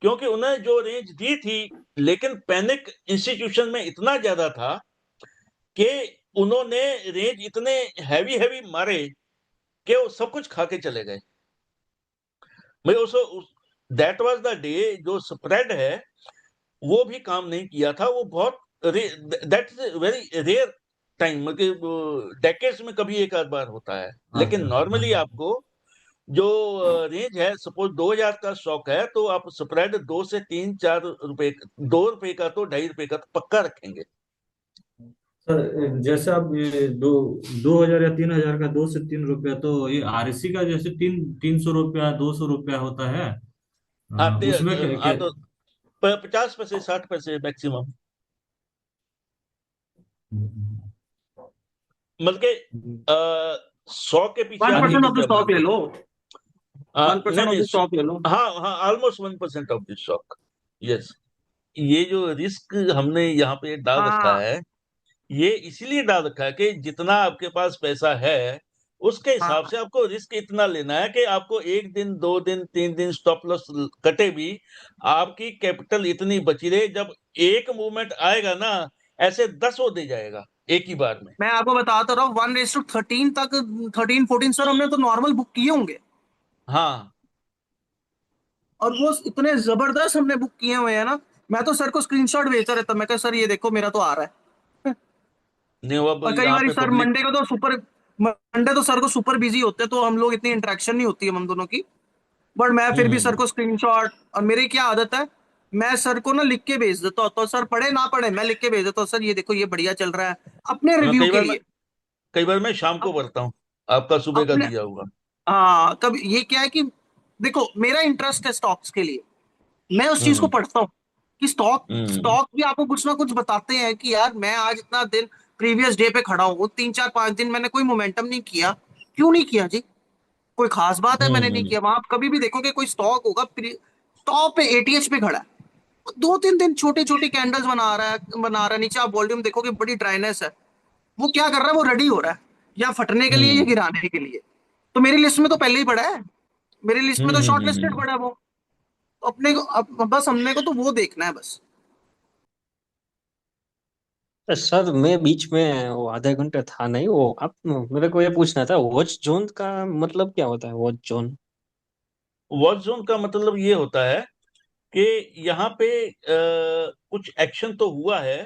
क्योंकि उन्हें जो रेंज दी थी, लेकिन पैनिक इंस्टीट्यूशन में इतना ज्यादा था कि उन्होंने रेंज इतने हैवी हैवी मारे कि वो सब कुछ खा के चले गए। भाई उस दैट वाज द डे जो स्प्रेड है वो भी काम नहीं किया था। वो बहुत that is very rare time, मतलब डेकेड्स में कभी एक आध बार होता है।
हाँ।
लेकिन
अच्छा
नॉर्मली
हाँ।
आपको जो रेंज है, सपोज 2000 का स्टॉक है, तो आप स्प्रेड 2 से 3 4 रुपए, 2 रुपए का तो 2.5 रुपए का तो पक्का रखेंगे।
सर जैसे आप ये 2000 या 3000 का 2 से 3 रुपया, तो ये आरएससी का जैसे 300 रुपया 200 रुपया होता है,
आते
उसमें
तो 50 पैसे 60 पैसे मैक्सिमम, मतलब कि 100 के पीछे
वन
आप नहीं
परसेंट ऑफ द
पैसा
स्टॉक ले
मारते।
लो, वन
नहीं
परसेंट ऑफ
नहीं
द स्टॉक ले लो।
हाँ हाँ, almost 1% of the stock. Yes. ये जो रिस्क हमने यहाँ पे डाल रखा
हाँ
है, ये इसीलिए डाल रखा है कि जितना आपके पास पैसा है, उसके हिसाब
हाँ।
से आपको रिस्क इतना लेना है कि आपको 1 दिन 2 दिन 3 दिन स्टॉप लॉस कटे भी, आपकी कैपिटल इतनी बची रहे। जब एक मूवमेंट आएगा ना, ऐसे 10 वो दे जाएगा एक ही बार में।
मैं आपको बताता रहा हूँ, 1:13 तक, 13-14 सर हमने तो नॉर्मल बुक किए होंगे।
हाँ,
और वो इतने जबरदस्त हमने बुक किए हुए हैं ना, मैं तो सर को स्क्रीनशॉट भेजता रहता, मैं कहा सर ये देखो मेरा तो आ रहा है।
नहीं वो अब
और कई
यहाँ
बार
पे
सर
पब्लिक।
मंडे को तो सुपर, मंडे तो सर को सुपर बिजी होते हैं, तो हम लोग इतनी इंटरेक्शन नहीं होती है हम दोनों की। बट मैं फिर भी सर
हम्म।
को स्क्रीनशॉट, और मेरी क्या आदत है, मैं सर को ना लिख के भेज देता हूँ, तो सर पढ़े ना पढ़े मैं लिख के भेज देता हूँ, सर ये देखो ये बढ़िया चल रहा है, अपने
हाँ,
रिव्यू के लिए।
कई बार मैं शाम को
अब
पढ़ता हूँ आपका सुबह का
अपने,
दिया हुआ।
हाँ कब ये क्या है कि देखो मेरा इंटरेस्ट है स्टॉक्स के लिए, मैं उस चीज को
हम्म
पढ़ता हूँ कि स्टॉक
हम्म
स्टॉक भी आपको कुछ ना कुछ बताते हैं कि यार मैं आज इतना दिन प्रीवियस डे पे खड़ा हूँ, 3 4 5 दिन मैंने कोई मोमेंटम नहीं किया। क्यों नहीं किया जी? कोई खास बात है मैंने नहीं
हम्म।
किया? वहां आप कभी भी देखोगे कोई स्टॉक होगा टॉप पे एटीएच पे खड़ा है, 2 3 दिन छोटी छोटी कैंडल्स बना रहा है, नीचे आप वॉल्यूम देखोगे बड़ी ड्राइनेस है। वो क्या कर रहा है? वो रेडी हो रहा है या फटने के लिए या
हम्म
गिराने के लिए। तो मेरी लिस्ट में तो पहले ही पड़ा है, मेरी लिस्ट में तो शॉर्ट लिस्टेड
हम्म।
पड़ा है वो। तो अपने को अब बस हमने को तो वो देखना है बस।
सर मैं बीच में वो आधे घंटे था नहीं, वो आप मेरे को ये पूछना था, वॉच जोन का मतलब क्या होता है? Watch zone.
वॉर जोन का मतलब ये होता है कि यहाँ पे कुछ एक्शन तो हुआ है,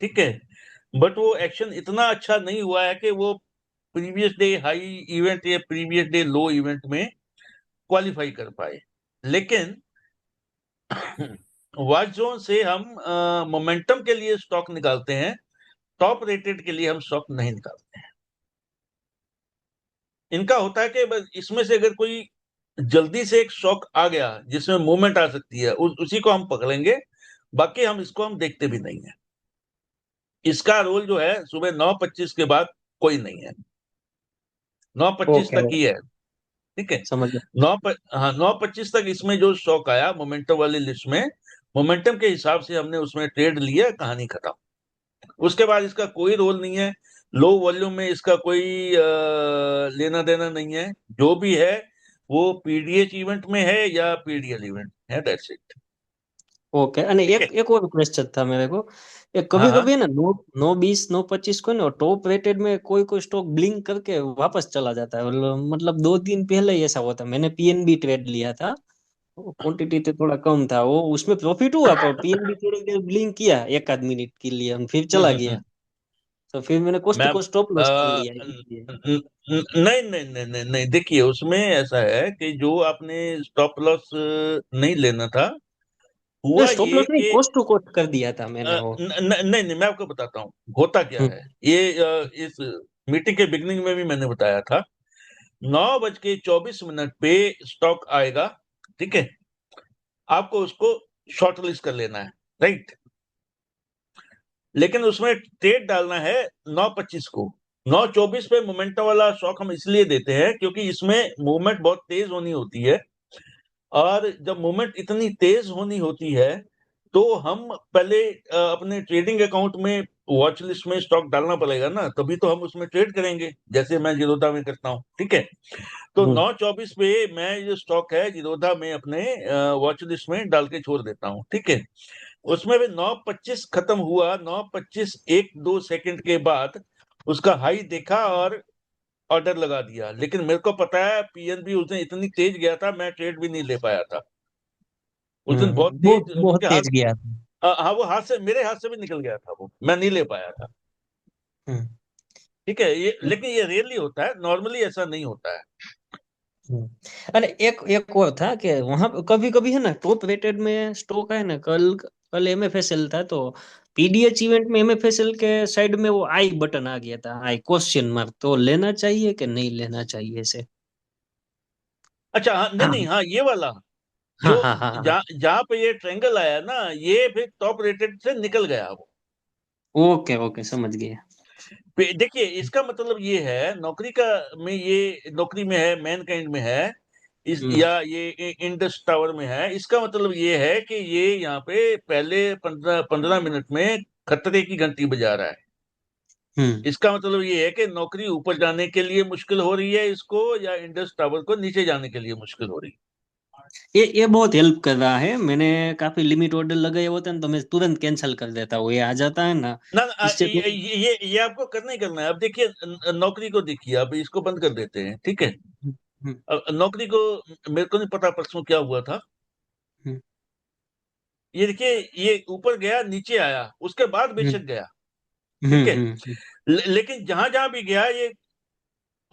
ठीक है, बट वो एक्शन इतना अच्छा नहीं हुआ है कि वो प्रीवियस डे हाई इवेंट या प्रीवियस डे लो इवेंट में क्वालिफाई कर पाए। लेकिन वॉच जोन से हम मोमेंटम के लिए स्टॉक निकालते हैं, टॉप रेटेड के लिए हम स्टॉक नहीं निकालते हैं। इनका होता है कि बस इसमें से अगर कोई जल्दी से एक शॉक आ गया जिसमें मूवमेंट आ सकती है, उसी को हम पकड़ेंगे। बाकी हम इसको हम देखते भी नहीं है। इसका रोल जो है सुबह 9:25 के बाद कोई नहीं है, 9:25
ओके,
तक ही है, ठीक है।
समझ गया।
हाँ, 9:25 तक इसमें जो स्टॉक आया मोमेंटम वाली लिस्ट में, मोमेंटम के हिसाब से हमने उसमें ट्रेड लिया, कहानी खत्म। उसके बाद इसका कोई रोल नहीं है। लो वॉल्यूम में इसका कोई लेना देना नहीं है। जो भी है वो पीडीएच इवेंट में है या पीडीएल इवेंट है, दैट्स इट।
ओके, અને
ठीक
एक
है।
एक और क्वेश्चन था मेरे को। एक
हाँ
कभी
हाँ।
कभी ना 9 9 20 9 25 को ना टॉप रेटेड में कोई कोई स्टॉक ब्लिंक करके वापस चला जाता है, मतलब 2 दिन पहले ही ऐसा हुआ था। मैंने पीएनबी ट्रेड लिया था, क्वांटिटी तो थोड़ा कम था, वो उसमें प्रॉफिट हुआ, पर पीएनबी थोड़ी देर ब्लिंक किया 1 आध मिनट के लिए, हम फिर चला गया।
हम्म।
तो फिर मैंने कुछ
मैं
तो कुछ स्टॉप लॉस कर लिया है इसलिए।
नहीं नहीं नहीं नहीं नहीं, देखिए उसमें ऐसा है कि जो आपने स्टॉप लॉस नहीं लेना था, हुआ
स्टॉप
ये
लॉस नहीं,
कि
कोस्ट टू कोस्ट कर दिया था मैंने वो।
नहीं नहीं, मैं आपको बताता हूँ होता क्या
हम्म
है। ये इस मीटिंग के बिगनिंग में भी मैंने बताया था, 9:24 पे स्टॉक आएगा, ठीक है, आपको उसको शॉर्ट लिस्ट कर लेना है, राइट। लेकिन उसमें ट्रेड डालना है 9:25 को। 9:24 पे मोमेंटम वाला स्टॉक हम इसलिए देते हैं क्योंकि इसमें मूवमेंट बहुत तेज होनी होती है, और जब मूवमेंट इतनी तेज होनी होती है तो हम पहले अपने ट्रेडिंग अकाउंट में वॉच लिस्ट में स्टॉक डालना पड़ेगा ना, तभी तो हम उसमें ट्रेड करेंगे, जैसे मैं जीरोधा में करता हूँ, ठीक है। तो
हम्म
9:24 पे मैं जो स्टॉक है जीरोधा में अपने वॉच लिस्ट में डाल के छोड़ देता हूँ, ठीक है। उसमें भी 9:25 खत्म हुआ, 9:25 1-2 सेकंड के बाद उसका हाई देखा और ऑर्डर लगा दिया। लेकिन मेरे को पता है पीएनबी उस दिन इतनी तेज गया था, मैं ट्रेड भी नहीं ले पाया था उस दिन, बहुत
बहुत
तेज
बहुत
उनके हाथ।
तेज गया था।
हाँ, वो हाथ से, मेरे हाथ से भी निकल गया था, वो मैं नहीं ले पाया था,
हम्म
ठीक है। ये लेकिन ये रेयरली होता है, नॉर्मली ऐसा नहीं होता है।
हम्म। अरे एक एक और था कि वहां कभी कभी है ना टॉप रेटेड में स्टॉक है ना, कल कल एमएफएसएल था तो पीडीएच इवेंट में एमएफएसएल के साइड में वो आई बटन आ गया था, आई क्वेश्चन मार्क, तो लेना चाहिए कि नहीं लेना चाहिए इसे?
अच्छा, हाँ, नहीं नहीं,
हाँ
हाँ, ये वाला
हाँ
जो
हाँ हाँ हाँ।
जहाँ जहाँ पे ये ट्रायंगल आया ना, ये फिर टॉप रेटेड से निकल गया वो।
ओके ओके, समझ गया।
देखिए, इसका मतलब ये है, नौकरी का में, ये नौकरी में है, मैनकाइंड में है, इस
हम्म
या ये इंडस टावर में है, इसका मतलब ये है कि ये यहाँ पे पहले 15 15 मिनट में खतरे की घंटी बजा रहा है।
हम्म।
इसका मतलब ये है कि नौकरी ऊपर जाने के लिए मुश्किल हो रही है इसको, या इंडस टावर को नीचे जाने के लिए मुश्किल हो रही है।
ये बहुत हेल्प कर रहा है, मैंने काफी लिमिट ऑर्डर लगाए होते हैं ना, तो मैं तुरंत कैंसिल कर देता हूँ, ये आ जाता है ना।
ना
इससे तो
ये आपको करना ही करना है। अब देखिए, नौकरी को देखिए, अब इसको बंद कर देते हैं, ठीक है।
हम्म
अब नौकरी को, मेरे को नहीं पता परसों क्या हुआ था।
हम्म
ये देखिए, ये ऊपर गया, नीचे आया, उसके बाद बेशक गया, ठीक है।
हम्म।
लेकिन जहां जहां भी गया, ये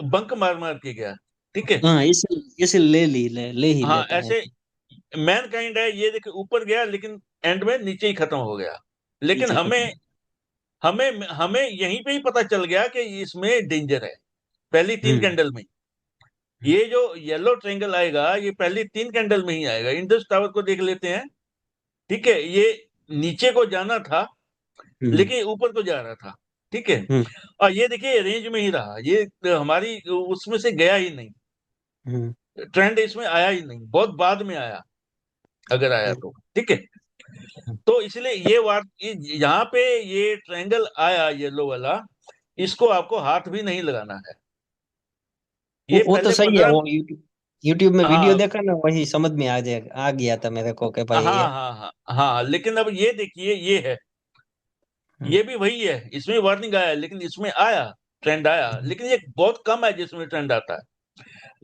बंक मार मार के गया, ठीक है।
हाँ, इसे इसे ले ही
हाँ,
लेता है।
ऐसे मैन काइंड है ये, देखिए ऊपर गया लेकिन एंड में नीचे ही खत्म हो गया। लेकिन
नीचे
हमें
खत्म।
हमें हमें यहीं पे ही पता चल गया कि इसमें डेंजर है, पहली 3 कैंडल में। ये जो येलो ट्रायंगल आएगा, ये पहली 3 कैंडल में ही आएगा। इंडस टावर को देख लेते हैं, ठीक है। ये नीचे को जाना था,
हम्म
लेकिन ऊपर को जा रहा था, ठीक है।
हम्म
और ये देखिए रेंज में ही रहा, ये हमारी उसमें से गया ही नहीं,
हम्म
ट्रेंड इसमें आया ही नहीं, बहुत बाद में आया, अगर आया तो, ठीक है। तो इसलिए ये यहाँ पे ये ट्रायंगल आया येलो वाला, इसको आपको हाथ भी नहीं लगाना है। ये
वो तो
पहले
सही है,
15।
वो यूट्यूब में वीडियो
हाँ
देखा ना, वही समझ में आ गया था मेरे को कि
हाँ
भाई ये।
हाँ हाँ हाँ, लेकिन अब ये देखिए, ये है,
हम्म
ये भी वही है, इसमें वार्निंग आया, लेकिन इसमें आया, ट्रेंड आया, लेकिन ये बहुत कम है जिसमें ट्रेंड आता है।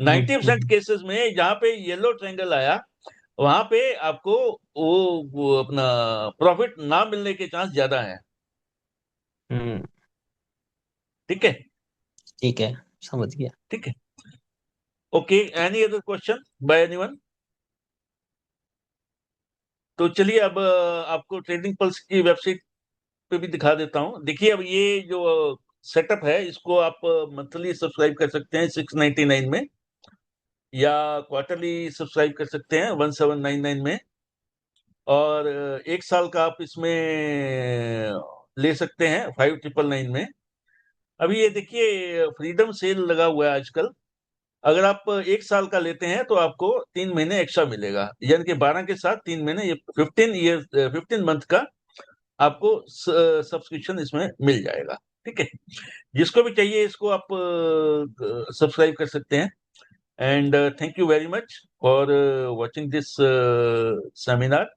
90%
हम्म
केसेस में जहां पे येलो ट्रायंगल आया, वहां पे आपको वो अपना प्रॉफिट ना मिलने के चांस ज्यादा है,
हम्म,
ठीक है।
ठीक है, समझ गया।
ठीक है, okay. Any other question by anyone? तो चलिए, अब आपको ट्रेडिंग पल्स की वेबसाइट पे भी दिखा देता हूँ। देखिए, अब ये जो सेटअप है, इसको आप मंथली सब्सक्राइब कर सकते हैं 699 में, या क्वार्टरली सब्सक्राइब कर सकते हैं 1799 में, और 1 साल का आप इसमें ले सकते हैं 5999 में। अभी ये देखिए, फ्रीडम सेल लगा हुआ है आजकल। अगर आप 1 साल का लेते हैं तो आपको 3 महीने एक्स्ट्रा मिलेगा, यानी कि 12 के साथ 3 महीने, ये 15 मंथ का आपको सब्सक्रिप्शन इसमें मिल जाएगा, ठीक है। जिसको भी चाहिए इसको आप सब्सक्राइब कर सकते हैं। And thank you very much for watching this seminar,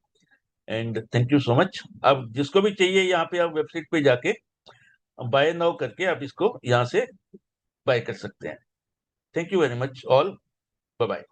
and thank you so much. अब जिसको भी चाहिए, यहाँ पे आप वेबसाइट पे जाके बाय नाउ करके आप इसको यहाँ से बाय कर सकते हैं। Thank you very much all, bye bye.